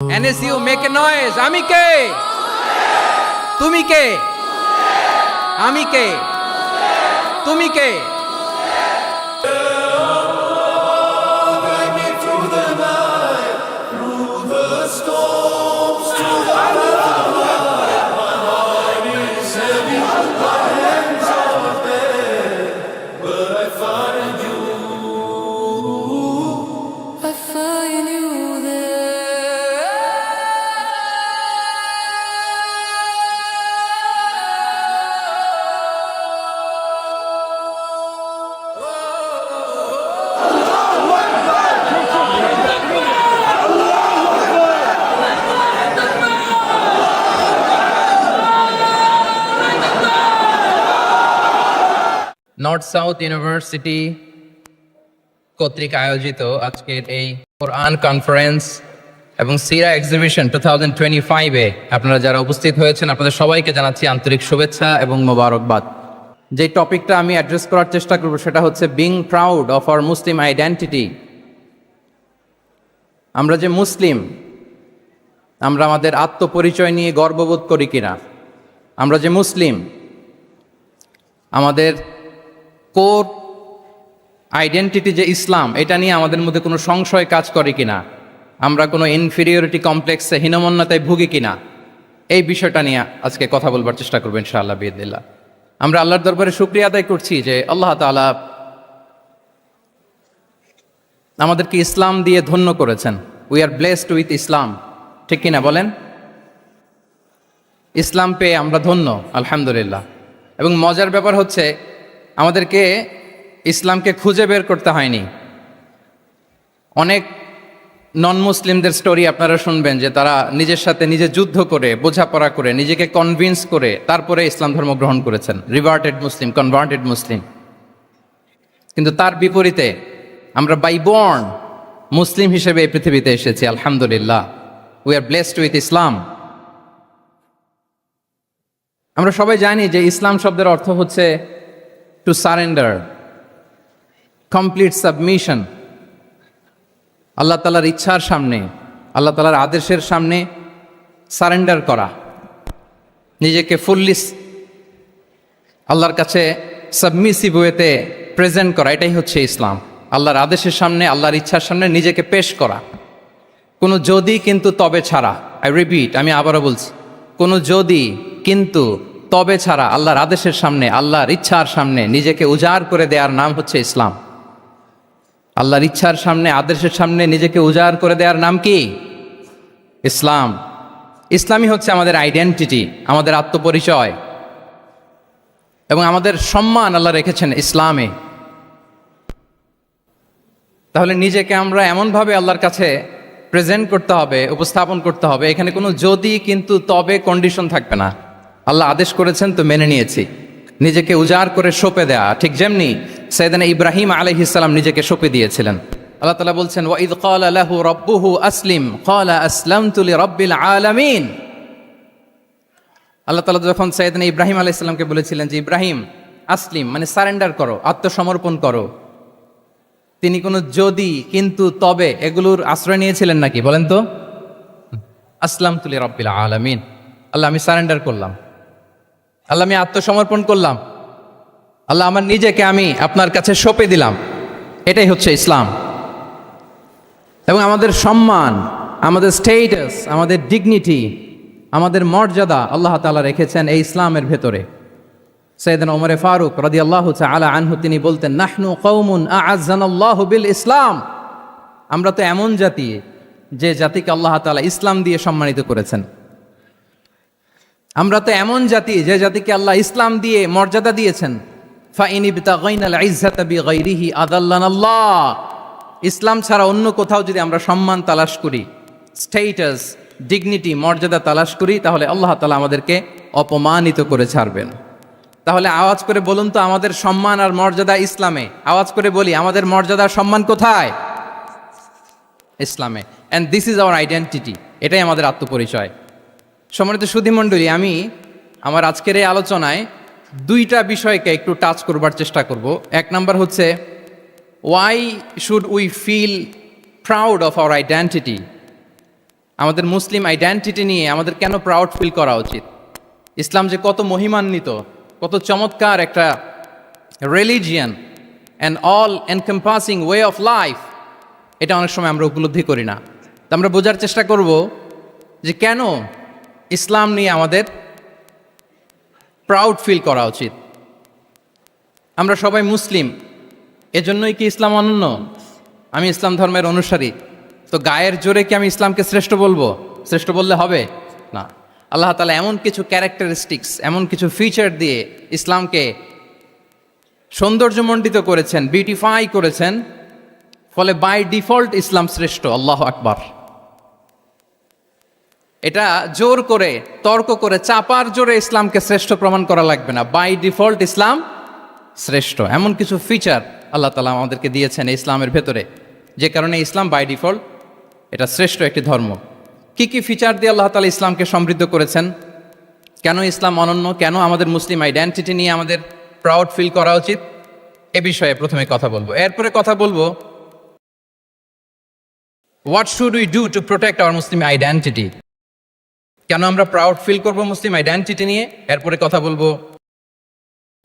NSU, make a noise. আমি কে? তুমি কে? আমি কে? তুমি কে? I find you north south university কর্তৃক আয়োজিত আজকের এই কোরআন কনফারেন্স এবং সিরা এক্সিবিশন 2025-এ আপনারা যারা উপস্থিত হয়েছেন আপনাদের সবাইকে জানাচ্ছি আন্তরিক শুভেচ্ছা এবং মোবারকবাদ। যে টপিকটা আমি অ্যাড্রেস করার চেষ্টা করব সেটা হচ্ছে being proud of our Muslim identity. আমরা যে মুসলিম, আমরা আমাদের আত্মপরিচয় নিয়ে গর্ববোধ করি কিনা? আমরা যে মুসলিম, আমাদের কোর আইডেন্টিটি যে ইসলাম, এটা নিয়ে আমাদের মধ্যে কোনো সংশয় কাজ করে কিনা? আমরা কোনো ইনফিরিয়রিটি কমপ্লেক্সে হীনমন্যতায় ভুগি কিনা? এই বিষয়টা নিয়ে আজকে কথা বলবার চেষ্টা করবো ইনশাআল্লাহ বিইذনিল্লাহ। আমরা আল্লাহর দরবারে শুকরিয়া আদায় করছি যে আল্লাহ তাআলা আমাদেরকে ইসলাম দিয়ে ধন্য করেছেন। উই আর ব্লেসড উইথ ইসলাম, ঠিক কিনা বলেন? ইসলাম পেয়ে আমরা ধন্য, আলহামদুলিল্লাহ। এবং মজার ব্যাপার হচ্ছে আমাদেরকে ইসলামকে খুঁজে বের করতে হয়নি। অনেক নন মুসলিমদের স্টোরি আপনারা শুনবেন যে তারা নিজের সাথে নিজে যুদ্ধ করে, বোঝাপড়া করে, নিজেকে কনভিন্স করে তারপরে ইসলাম ধর্ম গ্রহণ করেছেন, রিভার্টেড মুসলিম, কনভার্টেড মুসলিম। কিন্তু তার বিপরীতে আমরা বাই বর্ন মুসলিম হিসেবে এই পৃথিবীতে এসেছি, আলহামদুলিল্লাহ। উই আর ব্লেসড উইথ ইসলাম। আমরা সবাই জানি যে ইসলাম শব্দের অর্থ হচ্ছে টু সারেন্ডার, কমপ্লিট সাবমিশন। আল্লাহ তাআলার ইচ্ছার সামনে, আল্লাহ তাআলার আদেশের সামনে সারেন্ডার করা, নিজেকে ফুললি আল্লাহর কাছে সাবমিসিভ ওয়েতে প্রেজেন্ট করা, এটাই হচ্ছে ইসলাম। আল্লাহর আদেশের সামনে, আল্লাহর ইচ্ছার সামনে নিজেকে পেশ করা, কোনো যদি কিন্তু তবে ছাড়া। আই রিপিট, আমি আবারও বলছি, কোনো যদি কিন্তু তবে ছাড়া আল্লাহর আদেশের সামনে, আল্লাহর ইচ্ছার সামনে নিজেকে উজাড় করে দেওয়ার নাম হচ্ছে ইসলাম। আল্লাহর ইচ্ছার সামনে, আদেশের সামনে নিজেকে উজাড় করে দেওয়ার নাম কি? ইসলাম। ইসলামই হচ্ছে আমাদের আইডেন্টিটি, আমাদের আত্মপরিচয় এবং আমাদের সম্মান আল্লাহ রেখেছেন ইসলামে। তাহলে নিজেকে আমরা এমনভাবে আল্লাহর কাছে প্রেজেন্ট করতে হবে, উপস্থাপন করতে হবে, এখানে কোনো যদি কিন্তু তবে কন্ডিশন থাকবে না। আল্লাহ আদেশ করেছেন তো মেনে নিয়েছি। নিজেকে উজাড় করে সঁপে দেয়া, ঠিক যেমনি সাইয়েদনা ইব্রাহিম আলাইহিস সালাম নিজেকে সঁপে দিয়েছিলেন। আল্লাহ তাআলা বলছেন ওয়াইদ ক্বালা লাহু রাব্বুহু আসলিম ক্বালা আসলামতু লিরাব্বিল আলামিন। আল্লাহ তাআলা যখন সাইয়েদনা ইব্রাহিম আলাইহিস সালামকে বলেছিলেন যে ইব্রাহিম আসলিম মানে সারেন্ডার করো, আত্মসমর্পণ করো, তিনি কোনো যদি কিন্তু তবে এগুলোর আশ্রয় নিয়েছিলেন নাকি? বলেন তো। আসলামতু লিরাব্বিল আলামিন, আল্লাহ আমি সারেন্ডার করলাম, আল্লাহ আমি আত্মসমর্পণ করলাম, আল্লাহ আমার নিজেকে আমি আপনার কাছে সঁপে দিলাম। এটাই হচ্ছে ইসলাম। এবং আমাদের সম্মান, আমাদের স্টেটাস, আমাদের ডিগনিটি, আমাদের মর্যাদা আল্লাহ তাআলা রেখেছেন এই ইসলামের ভেতরে। সাইয়েদনা ওমর ফারুক রাদিয়াল্লাহু তাআলা আনহু তিনি বলতেন নাহনু কওমুন আ'আজ্জানাল্লাহু বিল ইসলাম। আমরা তো এমন জাতি যে জাতিকে আল্লাহ তাআলা ইসলাম দিয়ে সম্মানিত করেছেন। আমরা তো এমন জাতি যে জাতিকে আল্লাহ ইসলাম দিয়ে মর্যাদা দিয়েছেন। ফাইন ইবতাগাইনাল ইজ্জাতা বিগাইরিহি আযাল্লানাল্লাহ। ইসলাম ছাড়া অন্য কোথাও যদি আমরা সম্মান তালাশ করি, স্টেটাস, ডিগনিটি, মর্যাদা তালাশ করি, তাহলে আল্লাহ তাআলা আমাদেরকে অপমানিত করে ছাড়বেন। তাহলে আওয়াজ করে বলুন তো, আমাদের সম্মান আর মর্যাদা ইসলামে। আওয়াজ করে বলি, আমাদের মর্যাদা সম্মান কোথায়? ইসলামে। And this is our identity. এটাই আমাদের আত্মপরিচয়। সম্মানিত সুধীমণ্ডলী, আমি আমার আজকের এই আলোচনায় দুইটা বিষয়কে একটু টাচ করবার চেষ্টা করব। এক নাম্বার হচ্ছে why should we feel proud of our identity? আমাদের মুসলিম আইডেন্টিটি নিয়ে আমাদের কেন প্রাউড ফিল করা উচিত, ইসলাম যে কত মহিমান্বিত, কত চমৎকার একটা religion and all encompassing way of life, এটা অনেক সময় আমরা উপলব্ধি করি না। তো আমরা বোঝার চেষ্টা করব যে কেন ইসলাম নিয়ে আমাদের প্রাউড ফিল করা উচিত। আমরা সবাই মুসলিম, এজন্যই কি ইসলাম অনন্য? আমি ইসলাম ধর্মের অনুসারী, তো গায়ের জোরে কি আমি ইসলামকে শ্রেষ্ঠ বলবো? শ্রেষ্ঠ বললে হবে না। আল্লাহ তাআলা এমন কিছু ক্যারেক্টারিস্টিক্স, এমন কিছু ফিচার দিয়ে ইসলামকে সৌন্দর্যমণ্ডিত করেছেন, বিউটিফাই করেছেন, ফলে বাই ডিফল্ট ইসলাম শ্রেষ্ঠ। আল্লাহু আকবার। এটা জোর করে, তর্ক করে, চাপার জোরে ইসলামকে শ্রেষ্ঠ প্রমাণ করা লাগবে না। বাই ডিফল্ট ইসলাম শ্রেষ্ঠ। এমন কিছু ফিচার আল্লাহ তাআলা আমাদেরকে দিয়েছেন ইসলামের ভেতরে, যে কারণে ইসলাম বাই ডিফল্ট এটা শ্রেষ্ঠ একটি ধর্ম। কি কি ফিচার দিয়ে আল্লাহ তাআলা ইসলামকে সমৃদ্ধ করেছেন, কেন ইসলাম অনন্য, কেন আমাদের মুসলিম আইডেন্টিটি নিয়ে আমাদের প্রাউড ফিল করা উচিত, এ বিষয়ে প্রথমে কথা বলবো। এরপরে কথা বলবো what should we do to protect our Muslim identity, কেন আমরা প্রাউড ফিল করব মুসলিম আইডেন্টিটি নিয়ে। এরপরে কথা বলবো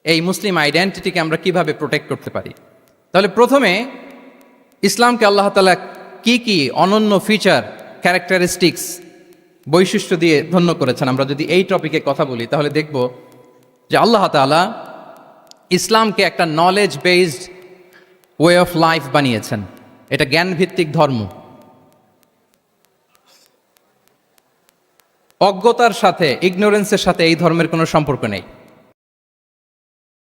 এই মুসলিম আইডেন্টিটিকে আমরা কিভাবে প্রোটেক্ট করতে পারি। তাহলে প্রথমে ইসলামকে আল্লাহ তাআলা কি কি অনন্য ফিচার, ক্যারেক্টারিস্টিক্স, বৈশিষ্ট্য দিয়ে ধন্য করেছেন। আমরা যদি এই টপিকে কথা বলি তাহলে দেখব যে আল্লাহ তাআলা ইসলামকে একটা knowledge based way of life বানিয়েছেন। এটা জ্ঞানভিত্তিক ধর্ম। অজ্ঞতার সাথে, ইগনোরেন্সের সাথে এই ধর্মের কোনো সম্পর্ক নেই।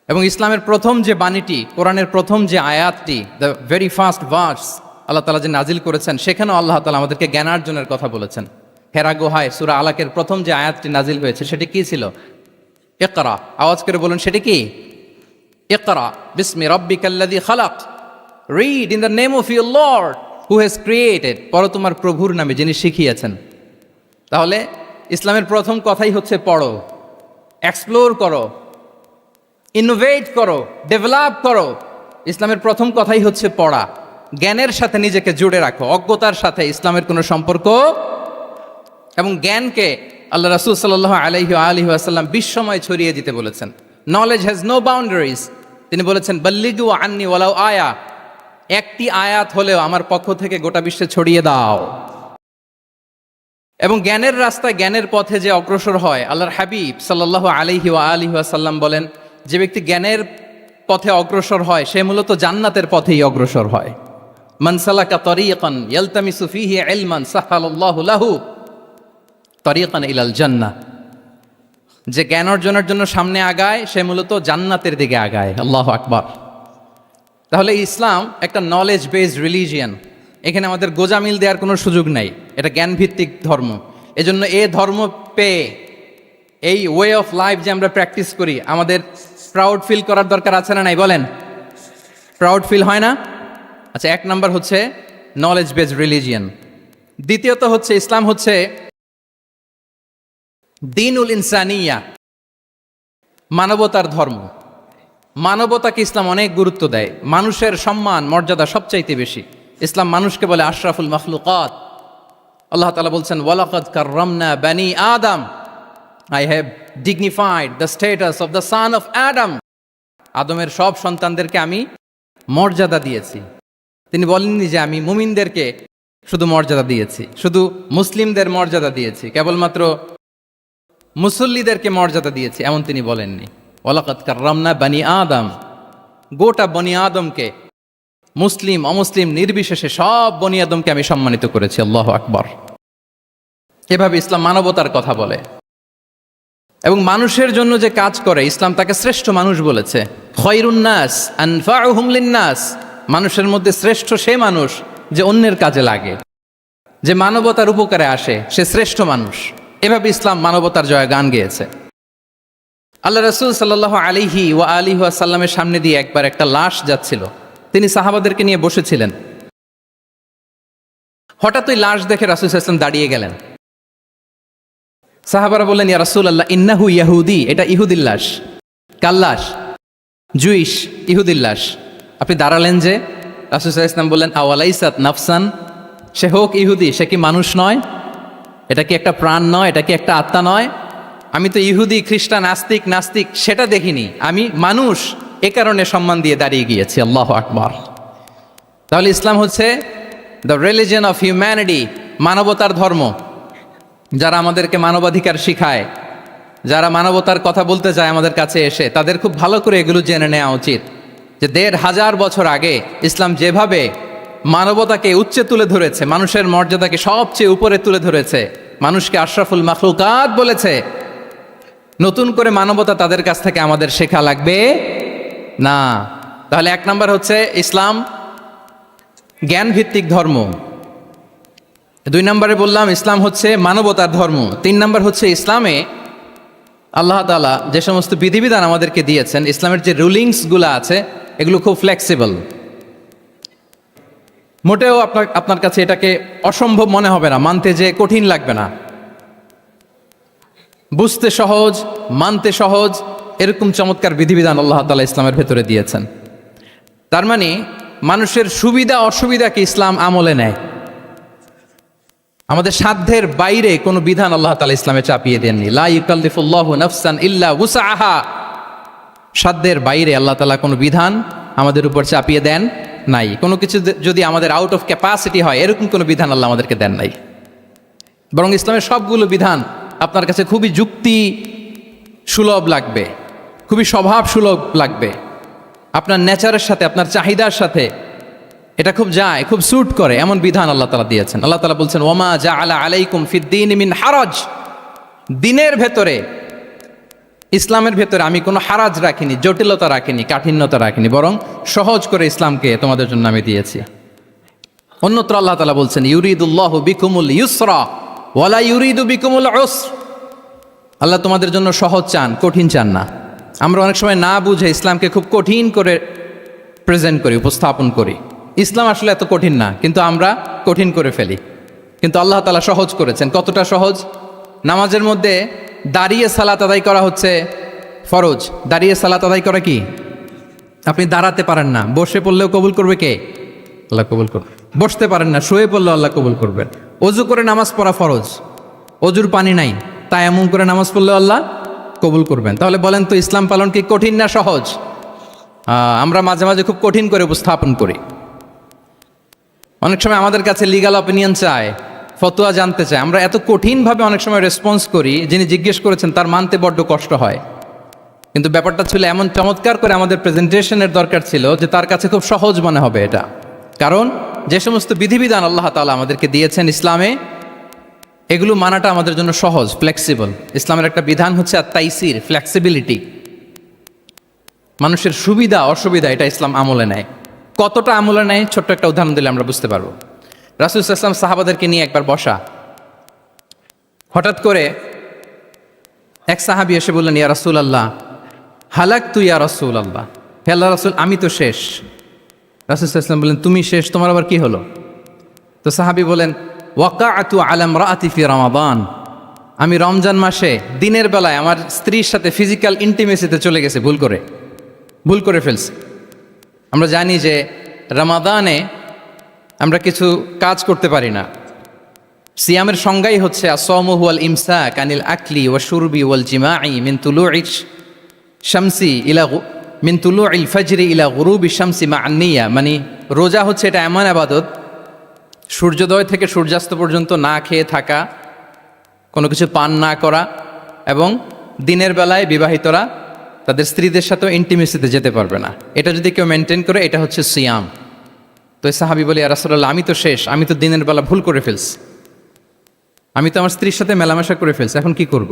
এবং ইসলামের প্রথম যে বাণীটি, কোরআনের প্রথম যে আয়াতটি, দ্য ভেরি ফার্স্ট ভার্স আল্লাহ তাআলা যে নাজিল করেছেন, সেখানেও আল্লাহ তাআলা আমাদেরকে জ্ঞানার্জনের কথা বলেছেন। হেরা গুহায় সূরা আলাকের প্রথম যে আয়াতটি নাজিল হয়েছে সেটি কি ছিল? ইকরা। আওয়াজ করে বলুন সেটি কি? ইকরা বিসমি রাব্বিকাল্লাযী খালাক, read in the name of your Lord who has created, পড়ো তোমার প্রভুর নামে যিনি শিখিয়েছেন। তাহলে ইসলামের প্রথম কথাই হচ্ছে পড়ো, এক্সপ্লোর করো, ইনোভেট করো, ডেভেলপ করো। ইসলামের প্রথম কথাই হচ্ছে পড়া। জ্ঞানের সাথে নিজেকে জুড়ে রাখো, অজ্ঞতার সাথে ইসলামের কোনো সম্পর্ক। এবং জ্ঞানকে আল্লাহ রাসূল সাল্লাল্লাহু আলাইহি ওয়াসাল্লাম বিশ্বময় ছড়িয়ে দিতে বলেছেন। Knowledge has no boundaries. তিনি বলেছেন বাল্লিগু আন্নি ওয়ালাউ আয়া, একটি আয়াত হলেও আমার পক্ষ থেকে গোটা বিশ্বে ছড়িয়ে দাও। এবং জ্ঞানের রাস্তায়, জ্ঞানের পথে যে অগ্রসর হয়, আল্লাহর হাবিব সাল্লাল্লাহু আলাইহি ওয়াসাল্লাম বলেন, যে ব্যক্তি জ্ঞানের পথে অগ্রসর হয় সে মূলত জান্নাতের পথেই অগ্রসর হয়। মান সালাকা তরিকান ইয়ালতামিসু ফীহি ইলমান সাহালাল্লাহু লাহু তরিকান ইলাল জান্নাহ। যে জ্ঞান অর্জনের জন্য সামনে আগায় সে মূলত জান্নাতের দিকে আগায়। আল্লাহু আকবার। তাহলে ইসলাম একটা নলেজ বেসড রিলিজিয়ান। এখানে আমাদের গোজামিল দেওয়ার কোনো সুযোগ নাই। এটা জ্ঞানভিত্তিক ধর্ম। এজন্য এ ধর্ম পেয়ে, এই ওয়ে অফ লাইফ যে আমরা প্র্যাকটিস করি, আমাদের প্রাউড ফিল করার দরকার আছে না নাই? বলেন, প্রাউড ফিল হয় না? আচ্ছা, এক নাম্বার হচ্ছে নলেজ বেসড রিলিজিয়ান। দ্বিতীয়ত হচ্ছে ইসলাম হচ্ছে দ্বীনুল ইনসানিয়া, মানবতার ধর্ম। মানবতাকে ইসলাম অনেক গুরুত্ব দেয়। মানুষের সম্মান, মর্যাদা সবচাইতে বেশি। ইসলাম মানুষকে বলে আশরাফুল মখলুকাত। আল্লাহ তাআলা বলছেন ওয়ালাকাদ কাররামনা বানি আদম, I have dignified the status of the son of Adam. আদমের সব সন্তানদেরকে আমি মর্যাদা দিয়েছি। তিনি বলেননি যে আমি মুমিনদেরকে শুধু মর্যাদা দিয়েছি, শুধু মুসলিমদের মর্যাদা দিয়েছি, কেবলমাত্র মুসল্লিদেরকে মর্যাদা দিয়েছি, এমন তিনি বলেননি। ওয়ালাকাদ কাররামনা বানি আদম, গোটা বনি আদমকে, মুসলিম অমুসলিম নির্বিশেষে সব বনি আদমকে আমি সম্মানিত করেছি। আল্লাহু আকবার। এভাবে ইসলাম মানবতার কথা বলে এবং মানুষের জন্য যে কাজ করে ইসলাম তাকে শ্রেষ্ঠ মানুষ বলেছে। খয়রুন নাস আনফাউহুম লিন্নাস, মানুষের মধ্যে শ্রেষ্ঠ সে মানুষ যে অন্যের কাজে লাগে, যে মানবতার উপকারে আসে, সে শ্রেষ্ঠ মানুষ। এভাবে ইসলাম মানবতার জয়গান গেয়েছে। আল্লাহ রাসূল সাল্লাল্লাহু আলাইহি ওয়াসাল্লামের সামনে দিয়ে একবার একটা লাশ যাচ্ছিল। তিনি সাহাবাদেরকে নিয়ে বসেছিলেন। হঠাৎ ওই লাশ দেখে রাসূল সাল্লাল্লাহু আলাইহি ওয়াসাল্লাম দাঁড়িয়ে গেলেন। সাহাবারা বললেন, ইয়া রাসূলুল্লাহ ইন্নাহু ইয়াহুদি, এটা ইহুদির লাশ। কার লাশ? জুইশ, ইহুদির লাশ। আপনি দাঁড়ালেন যে? রাসূল সাল্লাল্লাহু আলাইহি ওয়াসাল্লাম বললেন আওয়ালাইসাত নাফসান, সে হোক ইহুদি, সে কি মানুষ নয়? এটা কি একটা প্রাণ নয়? এটা কি একটা আত্মা নয়? আমি তো ইহুদি, খ্রিস্টান, আস্তিক, নাস্তিক সেটা দেখিনি, আমি মানুষ, এ কারণে সম্মান দিয়ে দাঁড়িয়ে গিয়েছি। আল্লাহু আকবার। তাহলে ইসলাম হচ্ছে দ্য রিলিজিয়ন অফ হিউম্যানিটি, মানবতার ধর্ম। যারা আমাদেরকে মানবাধিকার শিখায়, যারা মানবতার কথা বলতে চায় আমাদের কাছে এসে, তাদের খুব ভালো করে এগুলো জেনে নেওয়া উচিত যে ১৫০০ বছর আগে ইসলাম যেভাবে মানবতাকে উচ্চে তুলে ধরেছে, মানুষের মর্যাদাকে সবচেয়ে উপরে তুলে ধরেছে, মানুষকে আশরাফুল মাখলুকাত বলেছে, নতুন করে মানবতা তাদের কাছ থেকে আমাদের শেখা লাগবে না। তাহলে ১ নম্বর হচ্ছে ইসলাম জ্ঞান ভিত্তিক ধর্ম। ২ নম্বরে বললাম ইসলাম হচ্ছে মানবতার ধর্ম। ৩ নম্বর হচ্ছে ইসলামে আল্লাহ তাআলা যে সমস্ত বিধিবিধান আমাদেরকে দিয়েছেন, ইসলামের যে রুলিংসগুলো আছে এগুলো খুব ফ্লেক্সিবল। মোটেও আপনার কাছে এটাকে অসম্ভব মনে হবে না, মানতে যে কঠিন লাগবে না, বুঝতে সহজ, মানতে সহজ, এরকম চমৎকার বিধিবিধান আল্লাহ তাআলা ইসলামের ভেতরে দিয়েছেন। তার মানে মানুষের সুবিধা অসুবিধাকে ইসলাম আমলে নেয়। আমাদের সাধ্যের বাইরে কোনো বিধান আল্লাহ তাআলা ইসলামে চাপিয়ে দেননি। লা ইউকাল্লিফুল্লাহু নাফসান ইল্লা উসআহা। সাধ্যের বাইরে আল্লাহ তাআলা কোনো বিধান আমাদের উপর চাপিয়ে দেন নাই। কোনো কিছু যদি আমাদের আউট অফ ক্যাপাসিটি হয়, এরকম কোনো বিধান আল্লাহ আমাদেরকে দেন নাই। বরং ইসলামের সবগুলো বিধান আপনার কাছে খুবই যুক্তি সুলভ লাগবে, খুবই স্বভাব সুলভ লাগবে, আপনার নেচারের সাথে, আপনার চাহিদার সাথে এটা খুব যায়, খুব স্যুট করে, এমন বিধান আল্লাহ তাআলা দিয়েছেন। আল্লাহ তাআলা বলছেন ওমা জাআলা আলাইকুম ফিদ্দীন মিন হারাজ। দিনের ভেতরে, ইসলামের ভেতরে আমি কোনো হারাজ রাখিনি, জটিলতা রাখিনি, কাঠিন্যতা রাখিনি, বরং সহজ করে ইসলামকে তোমাদের জন্য আমি দিয়েছি। অন্যত্র আল্লাহ তাআলা বলছেন ইউরিদুল্লাহু বিকুমুল ইউসরা ওয়ালা ইউরিদু বিকুমুল উসর। আল্লাহ তোমাদের জন্য সহজ চান, কঠিন চান না। আমরা অনেক সময় না বুঝে ইসলামকে খুব কঠিন করে প্রেজেন্ট করি, উপস্থাপন করি। ইসলাম আসলে এত কঠিন না, কিন্তু আমরা কঠিন করে ফেলি। কিন্তু আল্লাহ তাআলা সহজ করেছেন। কতটা সহজ? নামাজের মধ্যে দাঁড়িয়ে সালাত আদায় করা হচ্ছে ফরজ। দাঁড়িয়ে সালাত আদায় করা কি? আপনি দাঁড়াতে পারেন না, বসে পড়লেও কবুল করবে কে? আল্লাহ কবুল করবে। বসতে পারেন না, শুয়ে পড়লেও আল্লাহ কবুল করবেন। অজু করে নামাজ পড়া ফরজ, অজুর পানি নাই, তাই এমন করে নামাজ পড়লেও আল্লাহ কবুল করবেন। তাহলে বলেন তো ইসলাম পালন কি কঠিন না সহজ? আমরা মাঝে মাঝে খুব কঠিন করে উপস্থাপন করি। অনেক সময় আমাদের কাছে লিগ্যাল অপিনিয়ন চায়, ফতোয়া জানতে চায়। আমরা এত কঠিনভাবে অনেক সময় রেসপন্স করি, যিনি জিজ্ঞেস করেছেন তার মানতে বড্ড কষ্ট হয়। কিন্তু ব্যাপারটা ছিল এমন চমৎকার করে আমাদের প্রেজেন্টেশনের দরকার ছিল যে তার কাছে খুব সহজ মনে হবে এটা। কারণ যে সমস্ত বিধিবিধান আল্লাহ তাআলা আমাদেরকে দিয়েছেন ইসলামে, এগুলো মানাটা আমাদের জন্য সহজ, ফ্লেক্সিবল। ইসলামের একটা বিধান হচ্ছে আত-তাইসির, ফ্লেক্সিবিলিটি। মানুষের সুবিধা অসুবিধা এটা ইসলাম আমলে নেয়। কতটা আমলে নেয়, ছোট্ট একটা উদাহরণ দিলে আমরা বুঝতে পারবো। রাসূল সাল্লাল্লাহু আলাইহি ওয়াসাল্লাম সাহাবাদেরকে নিয়ে একবার বসা, হঠাৎ করে এক সাহাবী এসে বললেন ইয়া রাসূলুল্লাহ হালাকতু ইয়া রাসূলুল্লাহ, হে আল্লাহর রাসূল আমি তো শেষ। রাসূল সাল্লাল্লাহু আলাইহি ওয়াসাল্লাম বললেন তুমি শেষ, তোমার আবার কি হলো? তো সাহাবী বলেন ওয়াকাআতু আলা ইমরাআতি ফি রমাদান, আমি রমজান মাসে দিনের বেলায় আমার স্ত্রীর সাথে ফিজিক্যাল ইন্টিমেসিতে চলে গেছে, ভুল করে ফেলছি। আমরা জানি যে রমাদানে আমরা কিছু কাজ করতে পারি না। সিয়ামের সংজ্ঞাই হচ্ছে আসওমু হুয়াল ইমসাক আনিল আকলি ওয়া শুরবি ওয়াল জিমাই মিন তুলুইশ শামসি ইলা মিন তুলুইল ফাজরি ইলা গুরুবি শামসি মা'আন নিয়া। মানে রোজা হচ্ছে এটা এমন ইবাদত, সূর্যোদয় থেকে সূর্যাস্ত পর্যন্ত না খেয়ে থাকা, কোনো কিছু পান না করা, এবং দিনের বেলায় বিবাহিতরা তাদের স্ত্রীদের সাথেও ইন্টিমেসিতে যেতে পারবে না। এটা যদি কেউ মেনটেন করে, এটা হচ্ছে সিয়াম। তো সাহাবী বলি ইয়া রাসূলুল্লাহ আমি তো শেষ, আমি তো দিনের বেলা ভুল করে ফেলছি, আমি তো আমার স্ত্রীর সাথে মেলামেশা করে ফেলছি, এখন কি করব?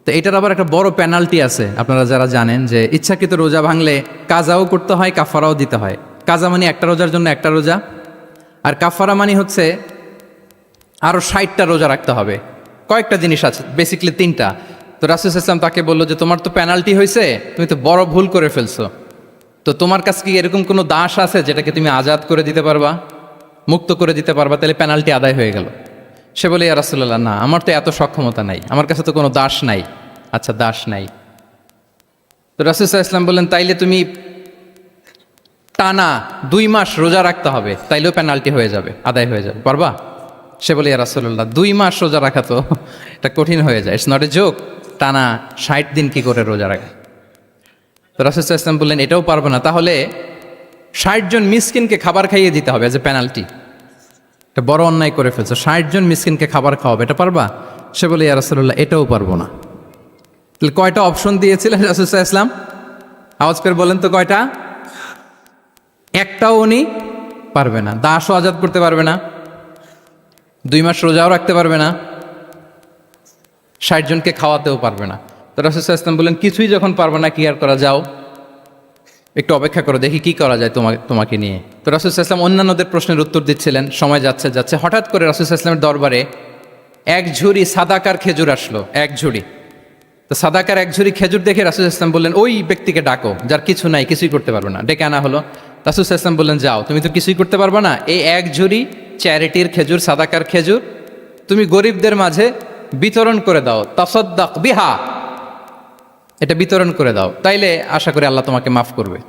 তো এটার আবার একটা বড় পেনাল্টি আছে। আপনারা যারা জানেন যে ইচ্ছাকৃত রোজা ভাঙলে কাজাও করতে হয়, কাফারাও দিতে হয়। কাজা মানে একটা রোজার জন্য একটা রোজা, আর কাফারা মানে হচ্ছে আরও 60টা রোজা রাখতে হবে। কয়েকটা জিনিস আছে, বেসিক্যালি 3টা। তো রাসূল সাল্লাল্লাহু আলাইহি ওয়াসাল্লাম তাকে বললো যে তোমার তো পেনাল্টি হয়েছে, তুমি তো বড় ভুল করে ফেলছো, তো তোমার কাছে কি এরকম কোনো দাস আছে যেটাকে তুমি আজাদ করে দিতে পারবা, মুক্ত করে দিতে পারবা, তাহলে পেনাল্টি আদায় হয়ে গেল। সে বলে ইয়া রাসূলুল্লাহ না, আমার তো এত সক্ষমতা নাই, আমার কাছে তো কোনো দাস নাই। আচ্ছা দাস নাই, তো রাসূল সাল্লাল্লাহু আলাইহি ওয়াসাল্লাম বললেন তাইলে তুমি টানা 2 মাস রোজা রাখতে হবে, তাইলেও পেনাল্টি হয়ে যাবে, আদায় হয়ে যাবে, পারবা? সে বলে ইয়া রাসূলুল্লাহ 2 মাস রোজা রাখা তো এটা কঠিন হয়ে যায়, ইটস নট এ জোক। টানা 60 দিন কি করে রোজা রাখা? তো রাসূল সাল্লাল্লাহু আলাইহি ওয়াসাল্লাম বললেন এটাও পারবে না, তাহলে 60 জন মিসকিনকে খাবার খাইয়ে দিতে হবে এজ এ পেনাল্টি। এটা বড় অন্যায় করে ফেলছো, 60 জন মিসকিনকে খাবার খাওয়াবে, এটা পারবা? সে বলে ইয়া রাসূলুল্লাহ এটাও পারবো না। তাহলে কয়টা অপশন দিয়েছিলেন রাসূল সাল্লাল্লাহু আলাইহি ওয়াসাল্লাম? আওয়াজ করে বলেন তো কয়টা? একটাও উনি পারবে না। দাসও আজাদ করতে পারবে না, 2 মাস রোজাও রাখতে পারবে না, 60 জনকে খাওয়াতেও পারবে না। তো রাসূল সাল্লাল্লাহু আলাইহি ওয়াসাল্লাম বললেন কিছুই যখন পারবে না, কি আর করা, যাও একটু অপেক্ষা করো, দেখি কি করা যায় তোমাকে নিয়ে। তো রাসূল সাল্লাল্লাহু আলাইহি ওয়াসাল্লাম অন্যান্যদের প্রশ্নের উত্তর দিচ্ছিলেন, সময় যাচ্ছে হঠাৎ করে রাসূল সাল্লাল্লাহু আলাইহি ওয়াসাল্লামের দরবারে 1 ঝুড়ি সাদাকার খেজুর আসলো, 1 ঝুড়ি। তো সাদাকার 1 ঝুড়ি খেজুর দেখে রাসূল সাল্লাল্লাহু আলাইহি ওয়াসাল্লাম বললেন ওই ব্যক্তিকে ডাকো যার কিছু নাই, কিছুই করতে পারবে না। ডেকে আনা হলো। রাসূল সাল্লাল্লাহু আলাইহি ওয়াসাল্লাম বললেন যাও, তুমি তো কিছুই করতে পারবে না, এই 1 ঝুড়ি চ্যারিটির খেজুর, সাদাকার খেজুর তুমি গরিবদের মাঝে বিতরণ করে দাও, তাসাদ্দাক বিহা, এটা বিতরণ করে দাও, তাইলে আশা করি আল্লাহ তোমাকে মাফ করবে।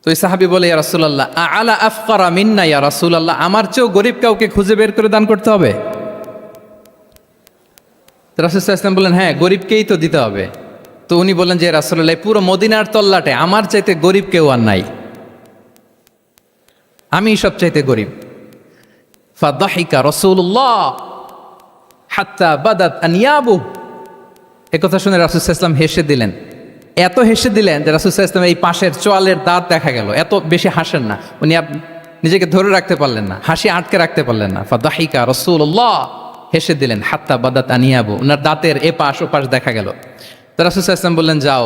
তো এই সাহাবী বলে ইয়া রাসূলুল্লাহ আলা আফকারা মিন্না ইয়া রাসূলুল্লাহ, আমার চেয়েও গরিব কাউকে খুঁজে বের করে দান করতে হবে? তো রাসূল সাল্লাল্লাহু আলাইহি ওয়াসাল্লাম বললেন হ্যাঁ, গরিবকেই তো দিতে হবে। তো উনি বললেন যে রাসূলুল্লাহ পুরো মদিনার তল্লাটে আমার চাইতে গরিব কেউ আর নাই, আমি সবচাইতে গরিব। ফাদাহিকা রাসূলুল্লাহ হাত্তা বাদাত আনিয়াবু, একথা শুনে রাসূল সাল্লাল্লাহু আলাইহি ওয়াসাল্লাম হেসে দিলেন। এত হেসে দিলেন যে রাসূল সাল্লাল্লাহু আলাইহি ওয়াসাল্লাম এই পাশের চোয়ালের দাঁত দেখা গেল। এত বেশি হাসেন না উনি, নিজেকে ধরে রাখতে পারলেন না, হাসি আটকে রাখতে পারলেন না। ফাদাহিকা রাসূলুল্লাহ, হেসে দিলেন। হাত্তা বাদাত আনিয়াবু, ওনার দাঁতের এপাশ ওপাশ দেখা গেল। তো রাসূল সাল্লাল্লাহু আলাইহি ওয়াসাল্লাম বললেন যাও,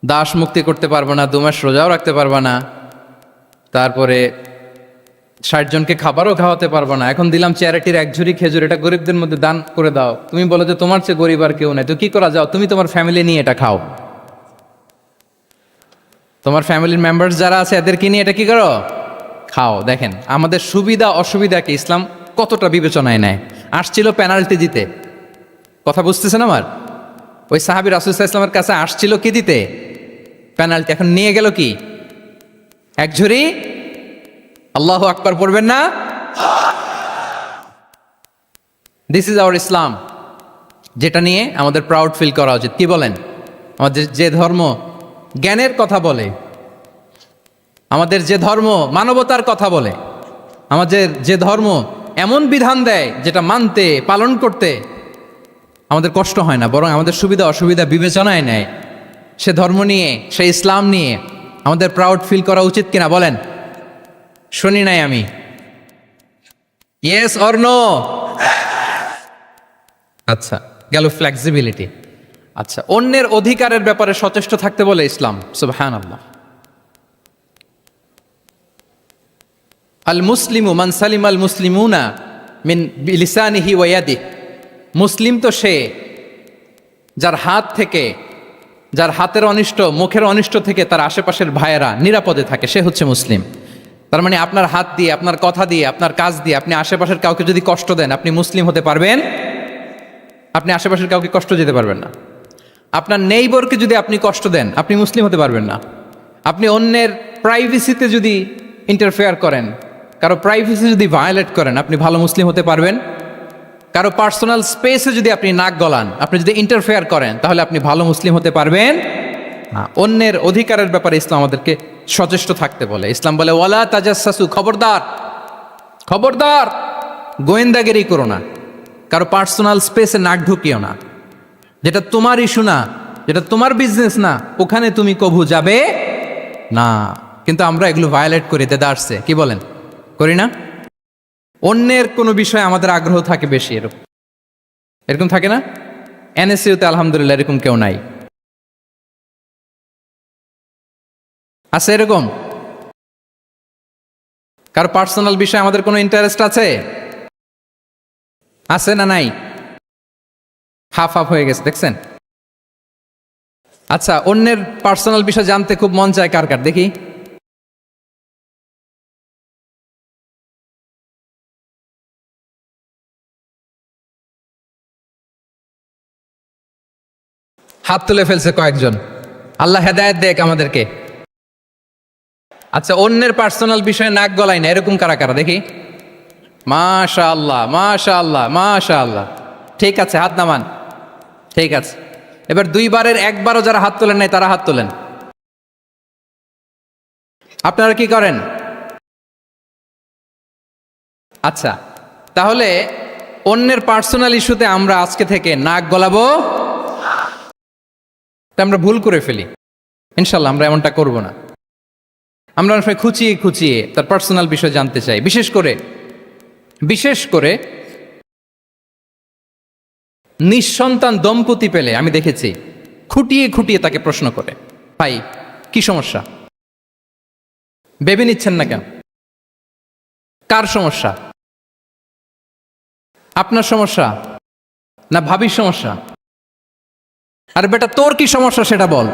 দাস মুক্তি করতে পারবো না, 2 মাস রোজাও রাখতে পারবো না, তারপরে 60 জনকে খাবারও খাওয়াতে পারবো না, এখন দিলাম চ্যারিটির 1 ঝুড়ি খেজুর, এটা গরিবদের মধ্যে দান করে দাও। তুমি বলো যে তোমার চেয়ে গরিব আর কেউ নাই, তো কি করা, যাও তুমি তোমার ফ্যামিলি নিয়ে এটা খাও, তোমার ফ্যামিলির মেম্বার্স যারা আছে এদেরকে নিয়ে এটা কি করো, খাও। দেখেন আমাদের সুবিধা অসুবিধাকে ইসলাম কতটা বিবেচনায় নেয়। আসছিল পেনাল্টি দিতে, কথা বুঝতেছেন আমার? ওই সাহাবী রাসূল সাল্লাল্লাহু আলাইহি ওয়াসাল্লামের কাছে আসছিল কি দিতে, পেনাল্টি, এখন নিয়ে গেল কি 1 ঝুড়ি। আল্লাহু আকবার পড়বেন না? দিস ইজ আওয়ার ইসলাম, যেটা নিয়ে আমাদের প্রাউড ফিল করা উচিত। কি বলেন? আমাদের যে ধর্ম জ্ঞানের কথা বলে, আমাদের যে ধর্ম মানবতার কথা বলে, আমাদের যে ধর্ম এমন বিধান দেয় যেটা মানতে পালন করতে আমাদের কষ্ট হয় না, বরং আমাদের সুবিধা অসুবিধা বিবেচনায় নেয়, সে ধর্ম নিয়ে, সে ইসলাম নিয়ে আমাদের প্রাউড ফিল করা উচিত কিনা বলেন? শুনি নাই আমি, ইয়েস অর নো? আচ্ছা, গেল ফ্লেক্সিবিলিটি। আচ্ছা, অন্যের অধিকারের ব্যাপারে সচেষ্ট থাকতে বলে ইসলাম। সুবহানাল্লাহ। আল মুসলিমু মান সালিমাল মুসলিমুনা মিন বিলিসানিহি ওয়া ইয়াদিহি, মুসলিম তো সে যার হাত থেকে, যার হাতের অনিষ্ট, মুখের অনিষ্ট থেকে তার আশেপাশের ভাইয়েরা নিরাপদে থাকে, সে হচ্ছে মুসলিম। তার মানে আপনার হাত দিয়ে, আপনার কথা দিয়ে, আপনার কাজ দিয়ে আপনি আশেপাশের কাউকে যদি কষ্ট দেন, আপনি মুসলিম হতে পারবেন? আপনি আশেপাশের কাউকে কষ্ট দিতে পারবেন না। আপনার নেইবরকে যদি আপনি কষ্ট দেন, আপনি মুসলিম হতে পারবেন না। আপনি অন্যের প্রাইভেসিতে যদি ইন্টারফেয়ার করেন, কারো প্রাইভেসি যদি ভায়োলেট করেন, আপনি ভালো মুসলিম হতে পারবেন? কারো পার্সোনাল স্পেসে যদি আপনি নাক গলান, আপনি যদি ইন্টারফেয়ার করেন, তাহলে আপনি ভালো মুসলিম হতে পারবেন না। অন্যের অধিকারের ব্যাপারে ইসলাম আমাদেরকে সচেষ্ট থাকতে বলে। ইসলাম বলে ওয়ালা তাজাসসু, খবরদার, খবরদার গোয়েন্দাগিরি করো না, কারো পার্সোনাল স্পেসে নাক ঢুকিও না, যেটা তোমার ইস্যু না, যেটা তোমার বিজনেস না, ওখানে তুমি কভু যাবে না। কিন্তু আমরা এগুলো ভায়োলেট করি, দেদারসে, কি বলেন, করি না? অন্যের কোনো বিষয়ে আমাদের আগ্রহ থাকে বেশি, এরকম থাকে না? এনএসইউতে আলহামদুলিল্লাহ এরকম কেউ নাই, আছে এরকম? কারো পার্সোনাল বিষয়ে আমাদের কোনো ইন্টারেস্ট আছে? আছে না নাই? হাফ হাফ হয়ে গেছে, দেখছেন? আচ্ছা, অন্যের পার্সোনাল বিষয় জানতে খুব মন চায় কার কার, দেখি। হাত তুলে ফেলছে কয়েকজন, আল্লাহ হেদায়েত দেখ আমাদেরকে। আচ্ছা, অন্যের পার্সোনাল বিষয়ে নাক গলায় না, এরকম কারা কারা, দেখি। মাশাআল্লাহ, মাশাআল্লাহ, মাশাআল্লাহ। ঠিক আছে, হাত নামান। ঠিক আছে, এবার দুইবারের একবারও যারা হাত তোলেন নাই তারা হাত তোলেন। আপনারা কি করেন? আচ্ছা, তাহলে অন্যের পার্সোনাল ইস্যুতে আমরা আজকে থেকে নাক গলাবো, তা আমরা ভুল করে ফেলি। ইনশাল্লাহ আমরা এমনটা করব না। আমরা অনেক সময় খুঁচিয়ে খুঁচিয়ে তার পার্সোনাল বিষয় জানতে চাই। বিশেষ করে নিঃসন্তান দম্পতি পেলে আমি দেখেছি খুঁটিয়ে খুঁটিয়ে তাকে প্রশ্ন করে, ভাই কি সমস্যা, ভেবে নিচ্ছেন না কেন, কার সমস্যা, আপনার সমস্যা না ভাবির সমস্যা, আর বেটা তোর কি সমস্যা সেটা বল।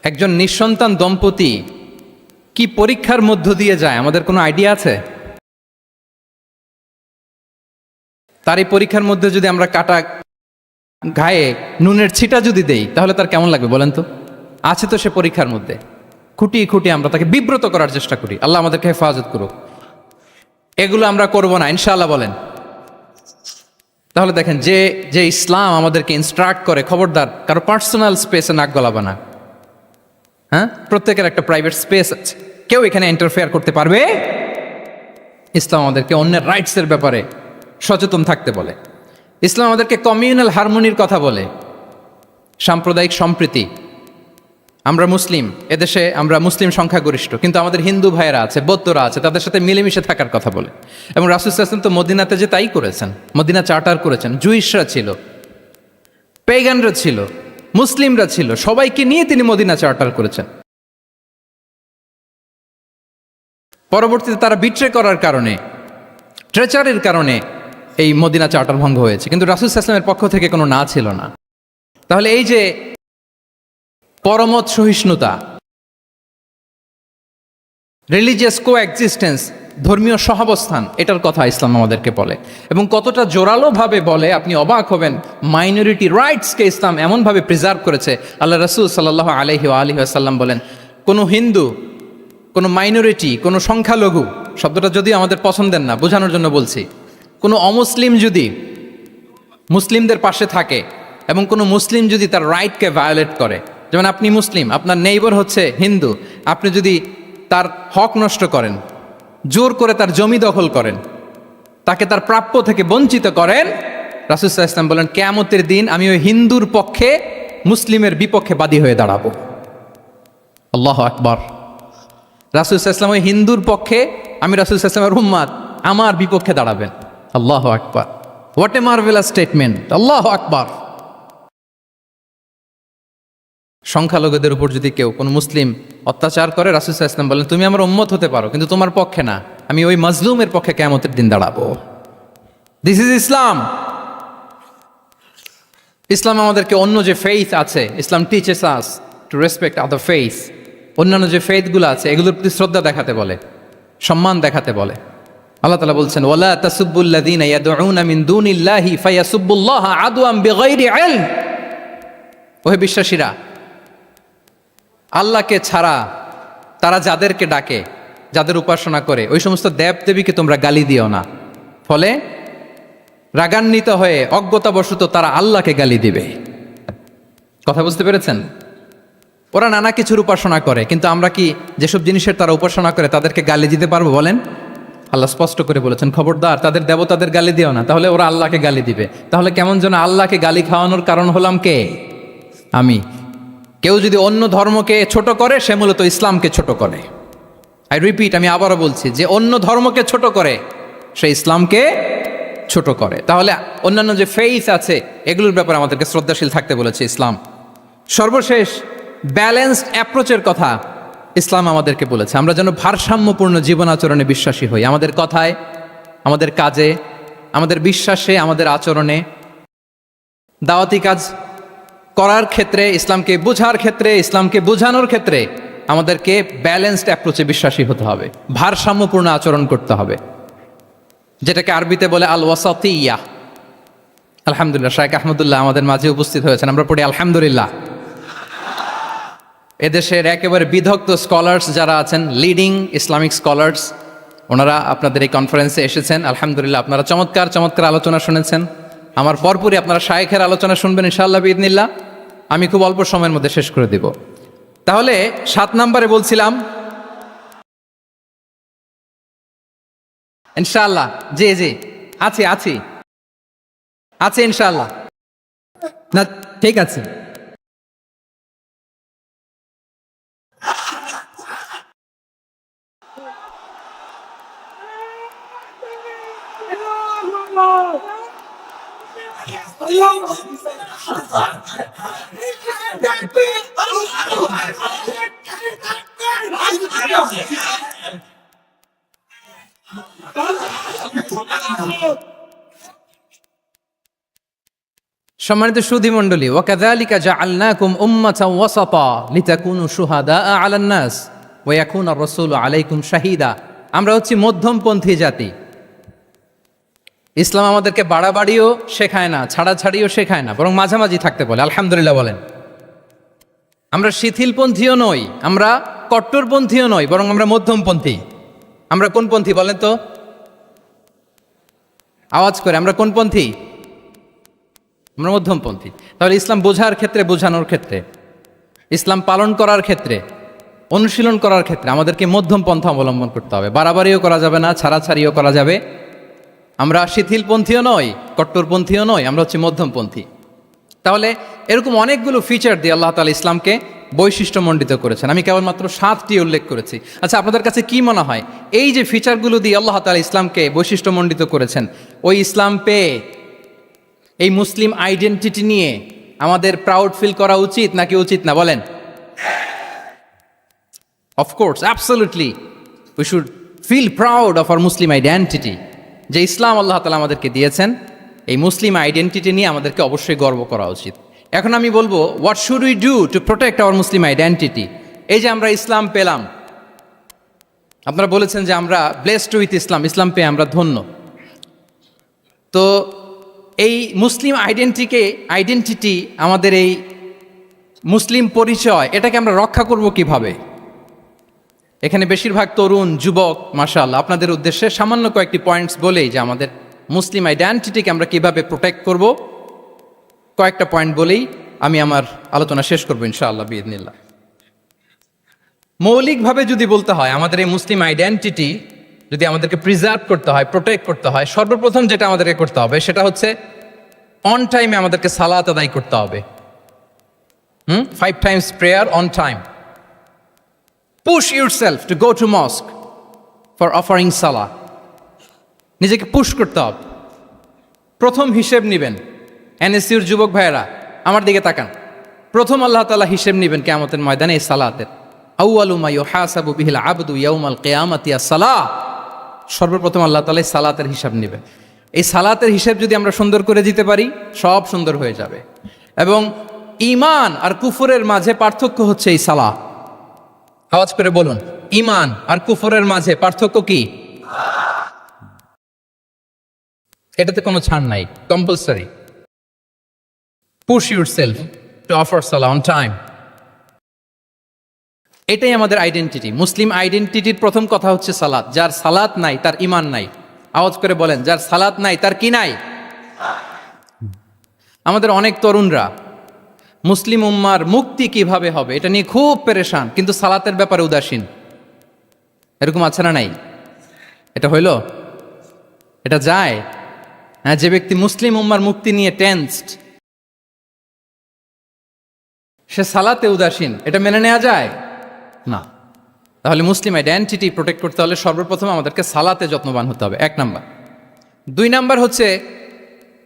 একজন নিঃসন্তান দম্পতি কি পরীক্ষার মধ্য দিয়ে যায় আমাদের কোনো আইডিয়া আছে? তার এই পরীক্ষার মধ্যে যদি আমরা কাটা গায়ে নুনের ছিটা যদি দেই তাহলে তার কেমন লাগবে বলেন তো? আছে তো সে পরীক্ষার মধ্যে, খুঁটিয়ে খুঁটিয়ে আমরা তাকে বিব্রত করার চেষ্টা করি। আল্লাহ আমাদেরকে হেফাজত করুক। এগুলো আমরা করব না ইনশাআল্লাহ, বলেন। তাহলে দেখেন, যে ইসলাম আমাদেরকে ইনস্ট্রাক্ট করে, খবরদার কারো পার্সোনাল স্পেসে নাক গলাবা না। হ্যাঁ, প্রত্যেকের একটা প্রাইভেট স্পেস আছে, কেউ এখানে ইন্টারফেয়ার করতে পারবে। ইসলাম আমাদেরকে অন্যের রাইটসের ব্যাপারে সচেতন থাকতে বলে। ইসলাম আমাদেরকে কমিউনাল হারমোনির কথা বলে, সাম্প্রদায়িক সম্প্রীতি। আমরা মুসলিম, এদেশে আমরা মুসলিম সংখ্যাগরিষ্ঠ, কিন্তু আমাদের হিন্দু ভাইয়েরা আছে, বৌদ্ধরা আছে, তাদের সাথে মিলেমিশে থাকার কথা বলে। এবং রাসূল সাল্লাল্লাহু আলাইহি ওয়াসাল্লাম তো মদিনাতে যে তাই করেছেন, মদিনা চার্টার করেছেন। জুইশরা ছিল, পেগানরা ছিল, মুসলিমরা ছিল, সবাইকে নিয়ে তিনি মদিনা চার্টার করেছেন। পরবর্তীতে তারা বিট্রে করার কারণে, ট্রেচারের কারণে এই মদিনা চার্টার ভঙ্গ হয়েছে, কিন্তু রাসূল সাল্লাল্লাহু আলাইহি ওয়াসাল্লামের পক্ষ থেকে কোনো না ছিল না। তাহলে এই যে পরমত সহিষ্ণুতা, রিলিজিয়াস কোএক্সিস্টেন্স, ধর্মীয় সহাবস্থান, এটার কথা ইসলাম আমাদেরকে বলে। এবং কতটা জোরালোভাবে বলে আপনি অবাক হবেন। মাইনরিটি রাইটসকে ইসলাম এমনভাবে প্রিজার্ভ করেছে। আল্লাহ রাসূল সাল্লাল্লাহু আলাইহি ওয়াসাল্লাম বলেন, কোনো হিন্দু, কোনো মাইনরিটি, কোনো সংখ্যালঘু, শব্দটা যদিও আমাদের পছন্দের না, বোঝানোর জন্য বলছি, কোনো অমুসলিম যদি মুসলিমদের পাশে থাকে এবং কোনো মুসলিম যদি তার রাইটকে ভায়োলেট করে, যেমন আপনি মুসলিম, আপনার নেইবার হচ্ছে হিন্দু, আপনি যদি তার হক নষ্ট করেন, জোর করে তার জমি দখল করেন, তাকে তার প্রাপ্য থেকে বঞ্চিত করেন, রাসূল সাল্লাল্লাহু আলাইহি ওয়াসাল্লাম বলেন কিয়ামতের দিন আমি ওই হিন্দুর পক্ষে মুসলিমের বিপক্ষে বাদী হয়ে দাঁড়াবো। আল্লাহু আকবার। রাসূল সাল্লাল্লাহু আলাইহি ওয়াসাল্লাম ওই হিন্দুর পক্ষে, আমি রাসূল সাল্লাল্লাহু আলাইহি ওয়াসাল্লামের উম্মত, আমার বিপক্ষে দাঁড়াবেন। আল্লাহু আকবার। What a marvellous statement. আল্লাহু আকবার। সংখ্যালঘুদের উপর যদি কেউ কোনো মুসলিম অত্যাচার করে, রাসূল সাল্লাল্লাহু আলাইহি ওয়াসাল্লাম বলেন তুমি আমার উম্মত হতে পারো, কিন্তু তোমার পক্ষে না, আমি ওই মাজলুমের পক্ষে কিয়ামতের দিন দাঁড়াবো। দিস ইজ ইসলাম। ইসলাম আমাদেরকে অন্য যে ফেইথ আছে, Islam teaches us to respect other faith. অন্যান্য যে ফেইথগুলো আছে এগুলোর প্রতি শ্রদ্ধা দেখাতে বলে, সম্মান দেখাতে বলে। আল্লাহ তাআলা বলছেন ওয়ালা তাসুব্বুল্লাযীনা ইয়াদউনা মিন দুনিল্লাহি ফায়াসুব্বুল্লাহা আদওয়াম বিগাইরি ইলম। ওহে বিশ্বাসীরা, আল্লাহকে ছাড়া তারা যাদেরকে ডাকে, যাদের উপাসনা করে, ওই সমস্ত দেবদেবীকে তোমরা গালি দিও না। ফলে রাগান্বিত হয়ে অজ্ঞতাবশত তারা আল্লাহকে গালি দিবে। কথা বুঝতে পেরেছেন? ওরা নানা কিছুর উপাসনা করে, কিন্তু আমরা কি যেসব জিনিসের তারা উপাসনা করে তাদেরকে গালি দিতে পারবো বলেন? আল্লাহ স্পষ্ট করে বলেছেন খবরদার তাদের দেবতাদের গালি দিও না, তাহলে ওরা আল্লাহকে গালি দিবে। তাহলে কেমন যেন আল্লাহকে গালি খাওয়ানোর কারণ হলাম কে? আমি। কেউ যদি অন্য ধর্মকে ছোট করে সে মূলত ইসলামকে ছোট করে। আই রিপিট, আমি আবারও বলছি, যে অন্য ধর্মকে ছোট করে সে ইসলামকে ছোট করে। তাহলে অন্যান্য যে ফেইথ আছে এগুলোর ব্যাপারে আমাদেরকে শ্রদ্ধাশীল থাকতে বলেছে ইসলাম। সর্বশেষ ব্যালেন্সড অ্যাপ্রোচের কথা ইসলাম আমাদেরকে বলেছে। আমরা যেন ভারসাম্যপূর্ণ জীবন আচরণে বিশ্বাসী হই, আমাদের কথায়, আমাদের কাজে, আমাদের বিশ্বাসে, আমাদের আচরণে। দাওয়াতি কাজ করার ক্ষেত্রে, ইসলামকে বোঝার ক্ষেত্রে, ইসলামকে বোঝানোর ক্ষেত্রে আমাদেরকে ব্যালেন্সড অ্যাপ্রোচে বিশ্বাসী হতে হবে, ভারসাম্যপূর্ণ আচরণ করতে হবে, যেটাকে আরবিতে বলে আল ওয়াসাতিয়া। আলহামদুলিল্লাহ, শাইখ আহমদুল্লাহ আমাদের মাঝে উপস্থিত হয়েছেন, আমরা পড়ি আলহামদুলিল্লাহ। এদেশের একেবারে বিদগ্ধ স্কলার্স যারা আছেন, লিডিং ইসলামিক স্কলার্স, ওনারা আপনাদের এই কনফারেন্সে এসেছেন। আলহামদুলিল্লাহ, আপনারা চমৎকার চমৎকার আলোচনা শুনেছেন। আমার পরপরই আপনারা শায়েখের আলোচনা শুনবেন ইনশাআল্লাহ বিইذনিল্লাহ। আমি খুব অল্প সময়ের মধ্যে শেষ করে দিব। তাহলে 7 নম্বরে বলছিলাম ইনশাআল্লাহ। জি জি, আছি আছি আছে ইনশাআল্লাহ। না, ঠিক আছে। সম্মানিত সুধী মণ্ডলী, ওয়াকাযালিকা জাআলনাকুম উম্মাতান ওয়াসাতা লিতাকুনু শুহাদাআ আলান নাস ওয়া ইয়াকুনা আর-রাসূলু আলাইকুম শাহীদা। আমরা হচ্ছি মধ্যমপন্থী জাতি। ইসলাম আমাদেরকে বাড়াবাড়িও শেখায় না, ছাড়াছাড়িও শেখায় না, বরং মাঝামাঝি থাকতে বলে। আলহামদুলিল্লাহ বলেন। আমরা শিথিলপন্থীও নই, আমরা কট্টরপন্থীও নই, বরং আমরা মধ্যমপন্থী। আমরা কোন পন্থী বলেন তো? আওয়াজ করে, আমরা কোন পন্থী? আমরা মধ্যমপন্থী। তাহলে ইসলাম বোঝার ক্ষেত্রে, বোঝানোর ক্ষেত্রে, ইসলাম পালন করার ক্ষেত্রে, অনুশীলন করার ক্ষেত্রে আমাদেরকে মধ্যম পন্থা অবলম্বন করতে হবে। বাড়াবাড়িও করা যাবে না, ছাড়াছাড়িও করা যাবে। আমরা শিথিলপন্থীও নই, কট্টরপন্থীও নই, আমরা হচ্ছে মধ্যমপন্থী। তাহলে এরকম অনেকগুলো ফিচার দিয়ে আল্লাহ তাআলা ইসলামকে বৈশিষ্ট্যমণ্ডিত করেছেন। আমি কেবলমাত্র 7টি উল্লেখ করেছি। আচ্ছা, আপনাদের কাছে কি মনে হয় এই যে ফিচারগুলো দিয়ে আল্লাহ তাআলা ইসলামকে বৈশিষ্ট্যমণ্ডিত করেছেন, ওই ইসলাম পেয়ে এই মুসলিম আইডেন্টিটি নিয়ে আমাদের প্রাউড ফিল করা উচিত নাকি উচিত না? বলেন। Of course, absolutely we should feel proud of our Muslim identity. যে ইসলাম আল্লাহ তাআলা আমাদেরকে দিয়েছেন, এই মুসলিম আইডেন্টিটি নিয়ে আমাদেরকে অবশ্যই গর্ব করা উচিত। এখন আমি বলবো, what should we do to protect our Muslim identity? এই যে আমরা ইসলাম পেলাম, আপনারা বলেছেন যে আমরা ব্লেসড উইথ ইসলাম, ইসলাম পেয়ে আমরা ধন্য। তো এই মুসলিম আইডেন্টিটি, আমাদের এই মুসলিম পরিচয়, এটাকে আমরা রক্ষা করব কিভাবে? এখানে বেশিরভাগ তরুণ যুবক, মাশাআল্লাহ, আপনাদের উদ্দেশ্যে সামান্য কয়েকটি পয়েন্টস বলেই যে আমাদের মুসলিম আইডেন্টিটিকে আমরা কিভাবে প্রোটেক্ট করব, কয়েকটা পয়েন্ট বলেই আমি আমার আলোচনা শেষ করবো ইনশাআল্লাহ বিইذনিল্লাহ। মৌলিকভাবে যদি বলতে হয়, আমাদের এই মুসলিম আইডেন্টিটি যদি আমাদেরকে প্রিজার্ভ করতে হয়, প্রোটেক্ট করতে হয়, সর্বপ্রথম যেটা আমাদেরকে করতে হবে সেটা হচ্ছে অন টাইমে আমাদেরকে সালাত আদায় করতে হবে। 5 times prayer on time. Push yourself to go to mosque for offering salah. নিজেকে পুশ করতে হবে। প্রথম হিসেব নিবেন। এনএসইউর যুবক ভাইয়েরা আমার দিকে তাকান। প্রথম আল্লাহ তাআলা হিসেব নিবেন কিয়ামতের ময়দানে এই সালাতের। আউয়ালু মা ইউহাসাবু বিহিল আবদু ইয়াউমাল কিয়ামাতি আস-সালাহ। সর্বপ্রথম আল্লাহ তাআলা এই সালাতের হিসাব নেবে। এই সালাতের হিসাব যদি আমরা সুন্দর করে দিতে পারি, সব সুন্দর হয়ে যাবে। এবং ঈমান আর কুফরের মাঝে পার্থক্য হচ্ছে এই সালাহ। আওয়াজ করে বলুন, ঈমান আর কুফরের মাঝে পার্থক্য কি? এটাতে কোনো ছাড় নাই, compulsory. Push yourself to offer Salah on time. এটাই আমাদের আইডেন্টিটি। মুসলিম আইডেন্টিটির প্রথম কথা হচ্ছে সালাত। যার সালাত নাই তার ঈমান নাই। আওয়াজ করে বলেন, যার সালাত নাই তার কি নাই? আমাদের অনেক তরুণরা মুসলিম উম্মার মুক্তি কিভাবে হবে এটা নিয়ে খুব পেরেশান, কিন্তু সালাতের ব্যাপারে উদাসীন। এরকম আছে না নাই? এটা হইল? এটা যায়? হ্যাঁ, যে ব্যক্তি মুসলিম উম্মার মুক্তি নিয়ে টেন্সড, সে সালাতে উদাসীন, এটা মেনে নেওয়া যায় না। তাহলে মুসলিম আইডেন্টিটি প্রোটেক্ট করতে হলে সর্বপ্রথম আমাদেরকে সালাতে যত্নবান হতে হবে, 1 নাম্বার। 2 নাম্বার হচ্ছে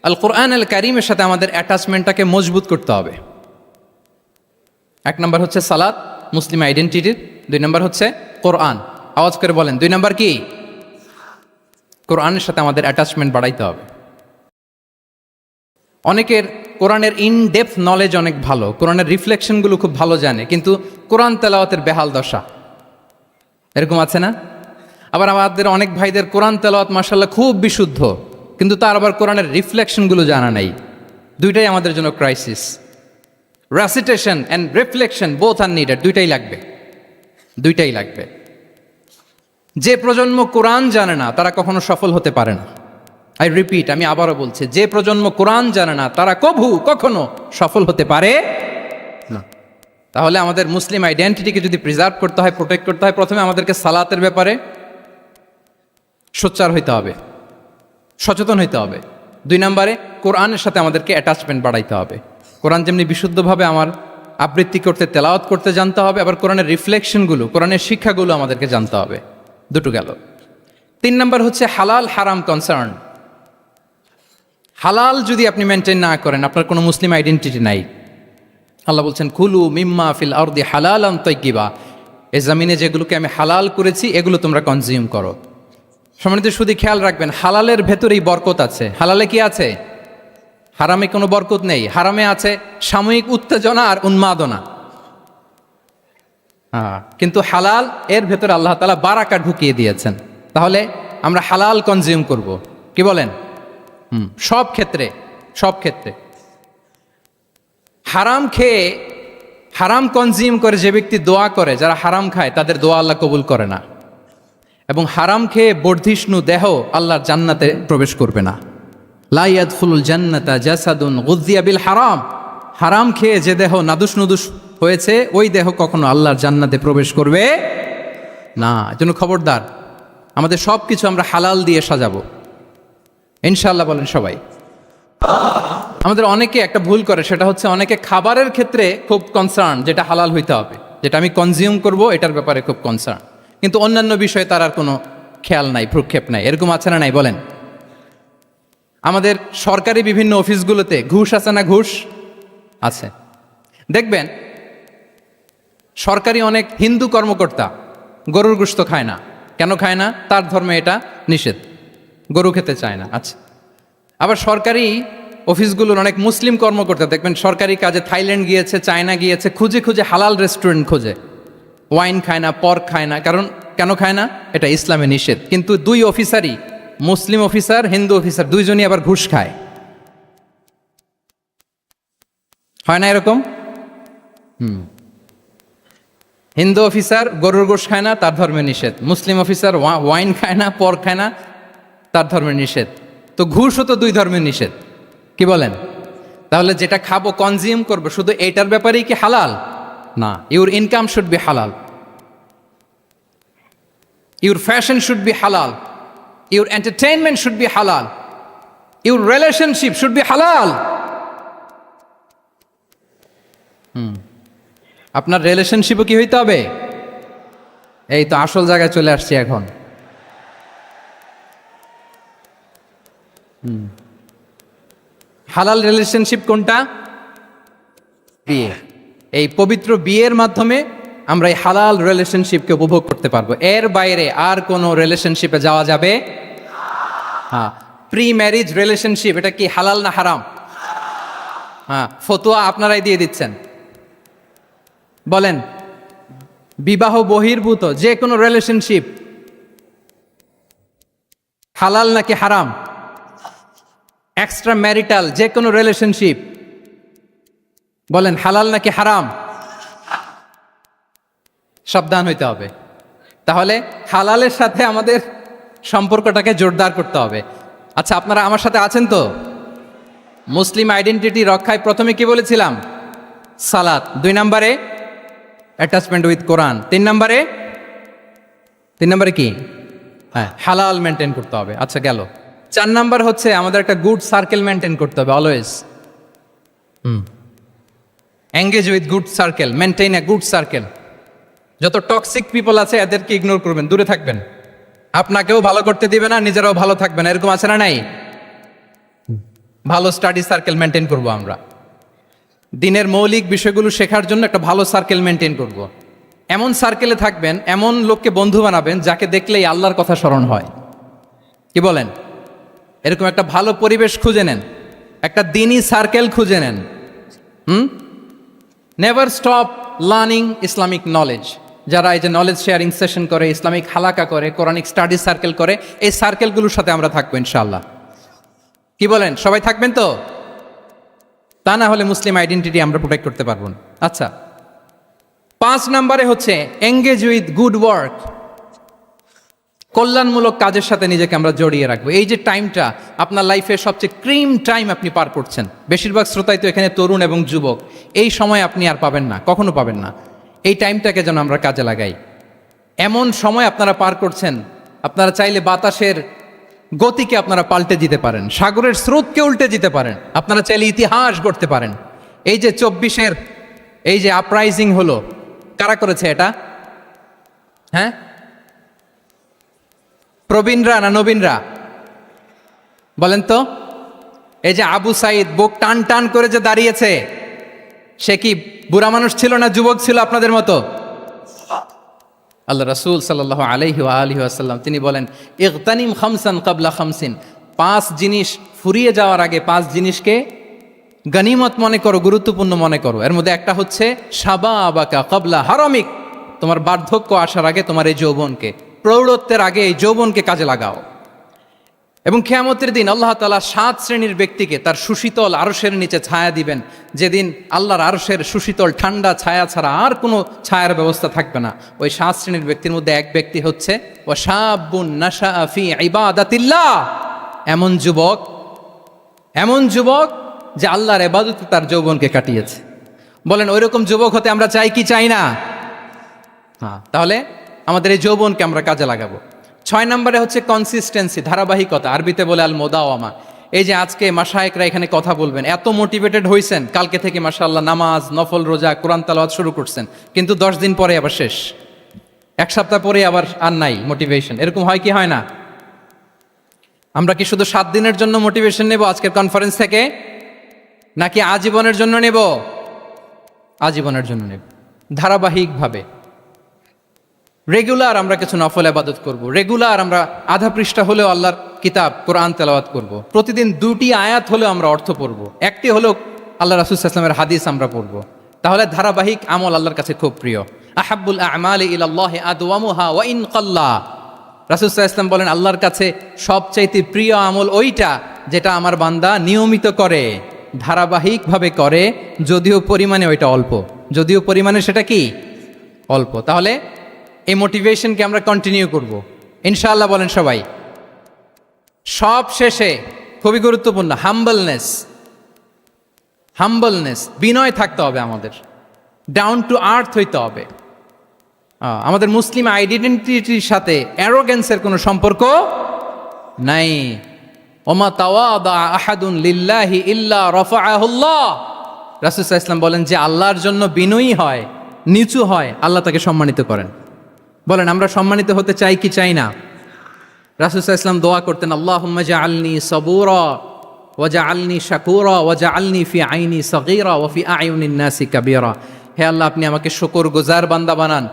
আল কোরআন আল কারীমের সাথে আমাদের অ্যাটাচমেন্টটাকে মজবুত করতে হবে। 1 নাম্বার হচ্ছে সালাত, মুসলিম আইডেন্টিটির। 2 নাম্বার হচ্ছে কোরআন। আওয়াজ করে বলেন, 2 নাম্বার কি? কোরআনের সাথে আমাদের অ্যাটাচমেন্ট বাড়াইতে হবে। অনেকের কোরআনের ইন ডেপথ নলেজ অনেক ভালো, কোরআনের রিফ্লেকশনগুলো খুব ভালো জানে, কিন্তু কোরআন তেলাওয়াতের বেহাল দশা। এরকম আছে না? আবার আমাদের অনেক ভাইদের কোরআন তেলাওয়াত মাশাআল্লাহ খুব বিশুদ্ধ, কিন্তু তার আবার কোরআনের রিফ্লেকশনগুলো জানা নাই। দুইটাই আমাদের জন্য crisis. Recitation and reflection both are needed, দুইটাই লাগবে, দুইটাই লাগবে। যে প্রজন্ম কোরআন জানে না তারা কখনো সফল হতে পারে না। আই রিপিট, আমি আবারও বলছি, যে প্রজন্ম কোরআন জানে না তারা কখনো সফল হতে পারে না। তাহলে আমাদের মুসলিম আইডেন্টিটিকে যদি প্রিজার্ভ করতে হয়, প্রোটেক্ট করতে হয়, প্রথমে আমাদেরকে সালাতের ব্যাপারে সোচ্চার হইতে হবে, সচেতন হইতে হবে। 2 নম্বরে কোরআনের সাথে আমাদেরকে অ্যাটাচমেন্ট বাড়াইতে হবে। কোরআন যেমনি বিশুদ্ধভাবে আমার আবৃত্তি করতে, তেলাওয়াত করতে জানতে হবে, আবার কোরআনের রিফ্লেকশনগুলো, কোরআনের শিক্ষাগুলো আমাদেরকে জানতে হবে। দুটো গেল। 3 নম্বর হচ্ছে হালাল হারাম কনসার্ন। হালাল যদি আপনি মেনটেন না করেন, আপনার কোনো মুসলিম আইডেন্টিটি নাই। আল্লাহ বলছেন কুলু মিম্মা ফিল আরদি হালালান তাইয়্যিবা, এই জমিনে যেগুলোকে আমি হালাল করেছি এগুলো তোমরা কনজিউম করো। সম্মানিত শুধু খেয়াল রাখবেন, হালালের ভেতরেই বরকত আছে। হালালে কি আছে? হারামে কোনো বরকত নেই। হারামে আছে সাময়িক উত্তেজনা আর উন্মাদনা। কিন্তু হালাল, এর ভেতরে আল্লাহ তাআলা বারাকা ঢুকিয়ে দিয়েছেন। তাহলে আমরা হালাল কনজিউম করব, কি বলেন? সব ক্ষেত্রে, সব ক্ষেত্রে। হারাম খেয়ে, হারাম কনজিউম করে যে ব্যক্তি দোয়া করে, যারা হারাম খায় তাদের দোয়া আল্লাহ কবুল করে না। এবং হারাম খেয়ে বর্ধিষ্ণু দেহ আল্লাহর জান্নাতে প্রবেশ করবে না। লা ইয়াদখুলুল জান্নাতা জাসাদুন গুযিয়া বিল হারাম, হারাম খেয়ে যে দেহ নাদুস নুদুস হয়েছে ওই দেহ কখনো আল্লাহর জান্নাতে প্রবেশ করবে না। এজন্য খবরদার, আমাদের সব কিছু আমরা হালাল দিয়ে সাজাবো ইনশাআল্লাহ। বলেন সবাই। আমাদের অনেকে একটা ভুল করে, সেটা হচ্ছে অনেকে খাবারের ক্ষেত্রে খুব কনসার্ন, যেটা হালাল হইতে হবে, যেটা আমি কনজিউম করব এটার ব্যাপারে খুব কনসার্ন, কিন্তু অন্যান্য বিষয়ে তার আর কোনো খেয়াল নাই, ভ্রুক্ষেপ নাই। এরকম আছে না নাই বলেন? আমাদের সরকারি বিভিন্ন অফিসগুলোতে ঘুষ আছে না? ঘুষ আছে। দেখবেন সরকারি অনেক হিন্দু কর্মকর্তা গরুর গোশত খায় না। কেন খায় না? তার ধর্মে এটা নিষেধ, গরু খেতে চায় না। আচ্ছা, আবার সরকারি অফিসগুলোর অনেক মুসলিম কর্মকর্তা দেখবেন সরকারি কাজে থাইল্যান্ড গিয়েছে, চায়না গিয়েছে, খুঁজে খুঁজে হালাল রেস্টুরেন্ট খোঁজে, ওয়াইন খায় না, পর্ক খায় না। কারণ কেন খায় না? এটা ইসলামে নিষেধ। কিন্তু 2 অফিসারই, মুসলিম অফিসার, হিন্দু অফিসার, দুইজনই আবার ঘুষ খায়। হয় না এরকম? হিন্দু অফিসার গরুর গোশ খায় না, তার ধর্মে নিষেধ। মুসলিম অফিসার ওয়াইন খায় না, পর্ক খায় না, তার ধর্মে নিষেধ। তো ঘুষও তো 2 ধর্মের নিষেধ, কি বলেন? তাহলে যেটা খাবো, কনজিউম করবো, শুধু এইটার ব্যাপারেই কি হালাল? না। ইউর ইনকাম শুড বি হালাল, ইউর ফ্যাশন শুড বি হালাল, ইউর এন্টারটেইনমেন্ট শুড বি হালাল, ইউর রিলেশনশিপ শুড বি হালাল। আপনার রিলেশনশিপও কি হইতে হবে? এই তো আসল জায়গায় চলে আসছি এখন। হালাল রিলেশনশিপ কোনটা? বিয়ে। এই পবিত্র বিয়ের মাধ্যমে আমরা এই হালাল রিলেশনশিপকে উপভোগ করতে পারবো। এর বাইরে আর কোনো রিলেশনশিপে যাওয়া যাবে? হ্যাঁ। প্রি ম্যারিজ রিলেশনশিপ, এটা কি হালাল না হারাম? হ্যাঁ, ফতোয়া আপনারাই দিয়ে দিচ্ছেন। বলেন, বিবাহ বহির্ভূত যে কোনো রিলেশনশিপ হালাল নাকি হারাম? এক্সট্রা ম্যারিটাল যে কোনো রিলেশনশিপ বলেন হালাল নাকি হারাম? সাবধান হইতে হবে। তাহলে হালালের সাথে আমাদের সম্পর্কটাকে জোরদার করতে হবে। আচ্ছা, আপনারা আমার সাথে আছেন তো? মুসলিম আইডেন্টিটি রক্ষায় প্রথমে কি বলেছিলাম? সালাত। 2 নম্বরে অ্যাটাচমেন্ট উইথ কোরআন। 3 নম্বরে কি? হ্যাঁ, হালাল মেনটেন করতে হবে। আচ্ছা গেল। 4 নম্বর হচ্ছে আমাদের একটা গুড সার্কেল মেনটেন করতে হবে always. Engage with good circle, maintain a good circle. যত টক্সিক পিপল আছে এদেরকে ইগনোর করবেন, দূরে থাকবেন। আপনাকেও ভালো করতে দিবে না, নিজেরাও ভালো থাকবেন। এরকম আছে না নাই? ভালো স্টাডি সার্কেল মেনটেন করব আমরা। দিনের মৌলিক বিষয়গুলো শেখার জন্য একটা ভালো সার্কেল মেনটেন করব। এমন সার্কেলে থাকবেন, এমন লোককে বন্ধু বানাবেন যাকে দেখলেই আল্লাহর কথা স্মরণ হয়, কি বলেন? এরকম একটা ভালো পরিবেশ খুঁজে নেন, একটা দিনী সার্কেল খুঁজে নেন। Never stop learning Islamic knowledge. যারা এই যে নলেজ শেয়ারিং সেশন করে, ইসলামিক হালাকা করে, কোরআনিক স্টাডি সার্কেল করে, এই সার্কেলগুলোর সাথে আমরা থাকবো ইনশাআল্লাহ। কি বলেন, সবাই থাকবেন তো? তা না হলে মুসলিম আইডেন্টিটি আমরা প্রোটেক্ট করতে পারবো না। আচ্ছা, 5 নম্বরে হচ্ছে এঙ্গেজ উইথ গুড ওয়ার্ক, কল্যাণমূলক কাজের সাথে নিজেকে আমরা জড়িয়ে রাখবো। এই যে টাইমটা আপনার লাইফের সবচেয়ে ক্রিম টাইম আপনি পার করছেন, বেশিরভাগ শ্রোতাই তো এখানে তরুণ এবং যুবক, এই সময় আপনি আর পাবেন না, কখনো পাবেন না। এই টাইমটাকে যেন আমরা কাজে লাগাই। এমন সময় আপনারা পার করছেন, আপনারা চাইলে বাতাসের গতিকে আপনারা পাল্টে দিতে পারেন, সাগরের স্রোতকে উল্টে দিতে পারেন, আপনারা চাইলে ইতিহাস গড়তে পারেন। এই যে 24-এর এই যে আপরাইজিং হলো, কারা করেছে এটা? হ্যাঁ, প্রবীণরা না নবীনরা? বলেন তো। এই যে আবু সাইদ বুক টান টান করে যে দাঁড়িয়েছে, সে কি বুড়া মানুষ ছিল না যুবক ছিল আপনাদের মতো? আল্লাহ রাসূল সাল্লাল্লাহু আলাইহি ওয়া আলিহি ওয়াসাল্লাম তিনি বলেন, ইগতানিম খামসান ক্বাবলা খামসিন, 5 জিনিস ফুরিয়ে যাওয়ার আগে 5 জিনিসকে গনিমত মনে করো, গুরুত্বপূর্ণ মনে করো। এর মধ্যে একটা হচ্ছে শাবাবাকা ক্বাবলা হারামিক, তোমার বার্ধক্য আসার আগে তোমার এই যৌবনকে, প্রৌঢ়ত্বের আগে এই যৌবনকে কাজে লাগাও। এবং কিয়ামতের দিন আল্লাহ তাআলা 7 শ্রেণীর ব্যক্তিকে তার সুশীতল আরশের নিচে ছায়া দিবেন, যেদিন আল্লাহর আরশের সুশীতল ঠান্ডা ছায়া ছাড়া আর কোনো ছায়ার ব্যবস্থা থাকবে না। ওই 7 শ্রেণীর ব্যক্তির মধ্যে এক ব্যক্তি হচ্ছে ওয়াশাবুন নাশাআ ফি ইবাদাতিল্লাহ, এমন যুবক যে আল্লাহর ইবাদতে তার যৌবনকে কাটিয়েছে। বলেন ওইরকম যুবক হতে আমরা চাই কি চাই না? হ্যাঁ, তাহলে আমাদের এই যৌবনকে আমরা কাজে লাগাবো। 6 নম্বরে হচ্ছে কনসিস্টেন্সি, ধারাবাহিকতা, আরবিতে বলে আল মোদাওয়ামা। এই যে আজকে মাশায়েখরা এখানে কথা বলবেন, এত মোটিভেটেড হয়েছেন, কালকে থেকে মাশাআল্লাহ নামাজ, নফল রোজা, কোরআন তেলাওয়াত শুরু করছেন, কিন্তু 10 দিন পরে আবার শেষ, 1 সপ্তাহ পরে আবার আর নাই মোটিভেশন। এরকম হয় কি হয় না? আমরা কি শুধু 7 দিনের জন্য মোটিভেশন নেব আজকের কনফারেন্স থেকে, নাকি আজীবনের জন্য নেব? আজীবনের জন্য নেব। ধারাবাহিকভাবে রেগুলার আমরা কিছু নফল ইবাদত করব, রেগুলার আমরা আধা পৃষ্ঠা হলেও আল্লাহর কিতাব কোরআন তেলাওয়াত করব, প্রতিদিন 2টি আয়াত হলেও আমরা অর্থ পড়ব, একটি হলেও আল্লাহ রাসূল সাল্লাল্লাহু আলাইহি ওয়াসাল্লামের হাদিস আমরা পড়ব। তাহলে ধারাবাহিক আমল আল্লাহর কাছে খুব প্রিয়। আহাব্বুল আ'মালি ইলাল্লাহি আদওয়ামুহা ওয়া ইন কাল্লা, রাসূল সাল্লাল্লাহু আলাইহি ওয়াসাল্লাম বলেন আল্লাহর কাছে সবচাইতে প্রিয় আমল ওইটা যেটা আমার বান্দা নিয়মিত করে, ধারাবাহিকভাবে করে, যদিও পরিমাণে ওইটা অল্প, যদিও পরিমাণে সেটা কি অল্প। তাহলে এই মোটিভেশনকে আমরা কন্টিনিউ করব ইনশাআল্লাহ। বলেন সবাই। সব শেষে খুবই গুরুত্বপূর্ণ হাম্বলনেস, বিনয় থাকতে হবে আমাদের, ডাউন টু আর্থ হইতে হবে। আমাদের মুসলিম আইডেন্টিটির সাথে অ্যারোগেন্সের কোনো সম্পর্ক নাই। ওমা তাওয়াদা আহাদুন লিল্লাহি ইল্লা রাফাআহুল্লাহ, রাসূল সাল্লাল্লাহু আলাইহি ওয়াসাল্লাম বলেন যে আল্লাহর জন্য বিনয়ী হয়, নিচু হয়, আল্লাহ তাকে সম্মানিত করেন। বলেন আমরা সম্মানিত হতে চাই কি চাই না? রাসূল সাল্লাল্লাহু আলাইহি ওয়াসাল্লাম দোয়া করতেন, আল্লাহুম্মা জাআলনি সাবুরা ওয়া জাআলনি শাকুরা ওয়া জাআলনি ফি আইনি সাগীরা ওয়া ফি আয়ুনিন নাসি কাবীরা। হে আল্লাহ আপনি আমাকে শুকরগুজার বান্দা বানান,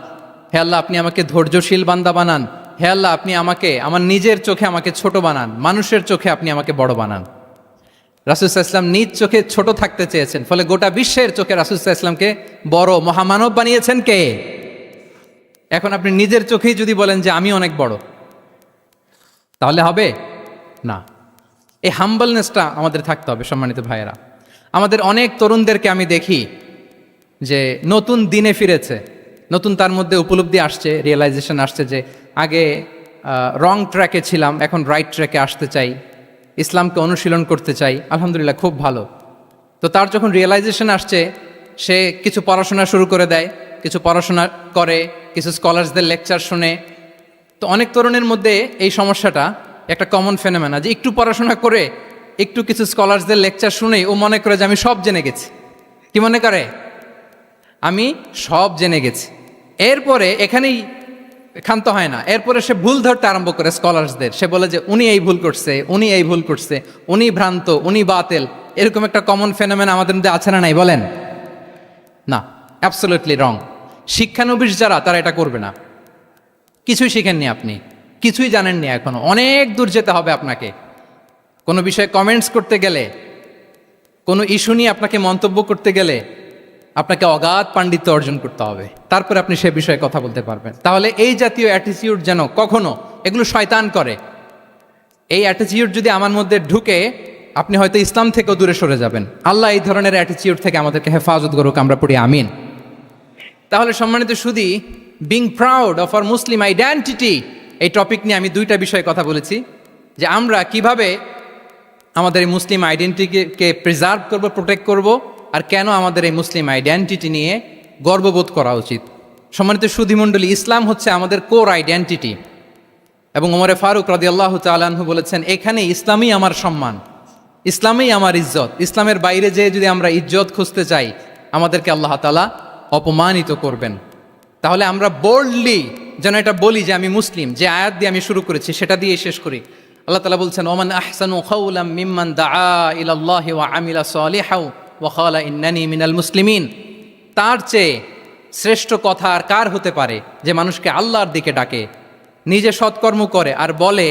হে আল্লাহ আপনি আমাকে ধৈর্যশীল বান্দা বানান, হে আল্লাহ আপনি আমাকে আমার নিজের চোখে আমাকে ছোট বানান, মানুষের চোখে আপনি আমাকে বড় বানান। রাসূল সাল্লাল্লাহু আলাইহি ওয়াসাল্লাম নিজ চোখে ছোট থাকতে চেয়েছেন, ফলে গোটা বিশ্বের চোখে রাসূল সাল্লাল্লাহু আলাইহি ওয়াসাল্লামকে বড় মহামানব বানিয়েছেন কে? এখন আপনি নিজের চোখেই যদি বলেন যে আমি অনেক বড়, তাহলে হবে না। এই হাম্বলনেসটা আমাদের থাকতে হবে। সম্মানিত ভাইয়েরা, আমাদের অনেক তরুণদেরকে আমি দেখি যে নতুন দিনে ফিরেছে, নতুন তার মধ্যে উপলব্ধি আসছে, রিয়েলাইজেশন আসছে যে আগে রং ট্র্যাকে ছিলাম, এখন রাইট ট্র্যাকে আসতে চাই, ইসলামকে অনুশীলন করতে চাই। আলহামদুলিল্লাহ, খুব ভালো। তো তার যখন রিয়েলাইজেশন আসছে, সে কিছু পড়াশোনা শুরু করে দেয়, কিছু পড়াশোনা করে, কিছু স্কলার্সদের লেকচার শুনে। তো অনেক তরুণের মধ্যে এই সমস্যাটা একটা কমন ফেনোমেনা, যে একটু পড়াশোনা করে, একটু কিছু স্কলার্সদের লেকচার শুনেই ও মনে করে যে আমি সব জেনে গেছি। কি মনে করে? আমি সব জেনে গেছি। এরপরে এখানেই ক্ষান্ত হয় না, এরপরে সে ভুল ধরতে আরম্ভ করে স্কলার্সদের। সে বলে যে উনি এই ভুল করছে, উনি এই ভুল করছে, উনি ভ্রান্ত, উনি বাতেল। এরকম একটা কমন ফেনোমেনা আমাদের মধ্যে আছে না নাই? বলেন না, অ্যাবসলিউটলি রং। শিক্ষানবিশ যারা, তারা এটা করবে না। কিছুই শিখেননি আপনি, কিছুই জানেননি এখনো, অনেক দূর যেতে হবে আপনাকে। কোনো বিষয়ে কমেন্টস করতে গেলে, কোনো ইস্যু নিয়ে আপনাকে মন্তব্য করতে গেলে আপনাকে অগাধ পাণ্ডিত্য অর্জন করতে হবে, তারপরে আপনি সে বিষয়ে কথা বলতে পারবেন। তাহলে এই জাতীয় অ্যাটিটিউড যেন কখনো, এগুলো শয়তান করে, এই অ্যাটিটিউড যদি আমার মধ্যে ঢুকে আপনি হয়তো ইসলাম থেকেও দূরে সরে যাবেন। আল্লাহ এই ধরনের অ্যাটিটিউড থেকে আমাদেরকে হেফাজত করুক, আমরা পড়ি আমিন। তাহলে সম্মানিত সুধী, being proud of our Muslim identity, এই টপিক নিয়ে আমি দুইটা বিষয়ে কথা বলেছি, যে আমরা কিভাবে আমাদের এই মুসলিম আইডেন্টিটিকে প্রিজার্ভ করব, প্রোটেক্ট করব, আর কেন আমাদের এই মুসলিম আইডেন্টিটি নিয়ে গর্ববোধ করা উচিত। সম্মানিত সুধীমণ্ডলী, ইসলাম হচ্ছে আমাদের কোর আইডেন্টিটি, এবং ওমরে ফারুক রাদিয়াল্লাহু তাআলা আনহু বলেছেন, এখানে ইসলামই আমার সম্মান, ইসলামই আমার ইজ্জত। ইসলামের বাইরে যেয়ে যদি আমরা ইজ্জত খুঁজতে চাই, আমাদেরকে আল্লাহ তাআলা অপমানিত করবেন। তাহলে আমরা বোল্ডলি যেন এটা বলি যে আমি মুসলিম। যে আয়াত দিয়ে আমি শুরু করেছি সেটা দিয়ে শেষ করি। আল্লাহ তাআলা বলছেন, ওমান আহসানু কাওলাম মিম্মান দাআ ইলাল্লাহি ওয়া আমিলা সালিহাও ওয়া ক্বালা ইন্নানি মিনাল মুসলিমিন। তার চেয়ে শ্রেষ্ঠ কথা আর কার হতে পারে যে মানুষকে আল্লাহর দিকে ডাকে, নিজে সৎকর্ম করে আর বলে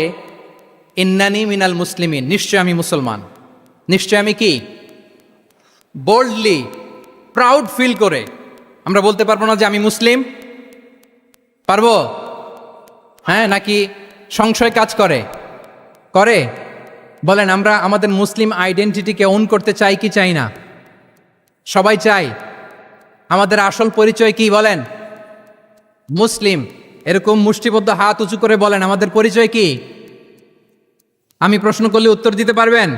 ইন্নানি মিনাল মুসলিমিন, নিশ্চয় আমি মুসলমান। নিশ্চয় আমি কি? বোল্ডলি, প্রাউড ফিল করে। আমরা বলতে পারবো না যে আমি মুসলিম? পারবো? হ্যাঁ, নাকি সংশয় কাজ করে? করে? বলেন, আমরা আমাদের মুসলিম আইডেন্টিটিকে ওন করতে চাই কি চাই না? সবাই চাই। আমাদের আসল পরিচয় কি বলেন? মুসলিম। এরকম মুষ্টিবদ্ধ হাত উঁচু করে বলেন, আমাদের পরিচয় কি? আমি প্রশ্ন করলে উত্তর দিতে পারবেন?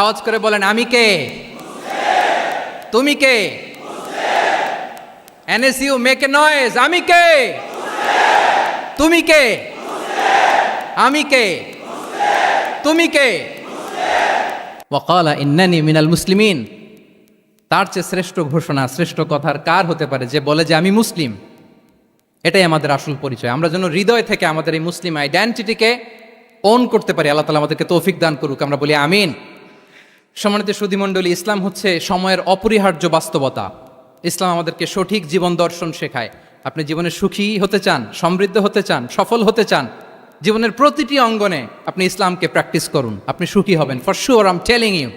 আওয়াজ করে বলেন, আমি কে? তুমি কে? এনএসইউ মেক এ নয়েজ, আমি কে? তুমি কে? আমি কে? তুমি কে? ওয়াকালা ইন্নানি মিনাল মুসলিমিন। তার চেয়ে শ্রেষ্ঠ ঘোষণা, শ্রেষ্ঠ কথার কার হতে পারে যে বলে যে আমি মুসলিম? এটাই আমাদের আসল পরিচয়। আমরা যেন হৃদয় থেকে আমাদের এই মুসলিম আইডেন্টিটিকে ওন করতে পারি। আল্লাহ তাআলা আমাদেরকে তৌফিক দান করুক, আমরা বলি আমিন। সম্মানিত সুধীমণ্ডলী, ইসলাম হচ্ছে সময়ের অপরিহার্য বাস্তবতা। ইসলাম আমাদেরকে সঠিক জীবন দর্শন শেখায়। আপনি জীবনে সুখী হতে চান, সমৃদ্ধ হতে চান, সফল হতে চান, জীবনের প্রতিটি অঙ্গনে আপনি ইসলামকে প্র্যাকটিস করুন, আপনি সুখী হবেন, for sure, I am telling you.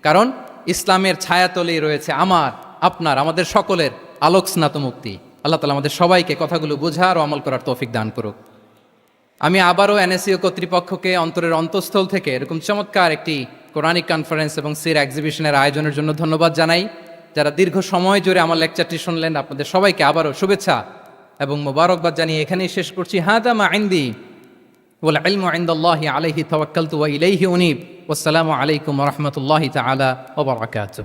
কারণ ইসলামের ছায়াতলেই রয়েছে আমার, আপনার, আমাদের সকলের আলোক স্নাত মুক্তি। আল্লাহ তাআলা আমাদের সবাইকে কথাগুলো বোঝার ও আমল করার তৌফিক দান করুক। আমি আবারও এনএসইউ কর্তৃপক্ষকে অন্তরের অন্তঃস্থল থেকে এরকম চমৎকার একটি কোরআনিক কনফারেন্স এবং সির এক্সিবিশনের আয়োজনের জন্য ধন্যবাদ জানাই। যারা দীর্ঘ সময় জুড়ে আমার লেকচারটি শুনলেন, আপনাদের সবাইকে আবারও শুভেচ্ছা এবং মোবারকবাদ জানিয়ে এখানেই শেষ করছি। হাদা মা ইনদি ওয়াল ইলমু ইনদাল্লাহি আলাইহি তাওয়াক্কালতু ওয়া ইলাইহি উনীব। ওয়াসসালামু আলাইকুম ওয়া রাহমাতুল্লাহি তাআলা ওয়া বারাকাতুহু।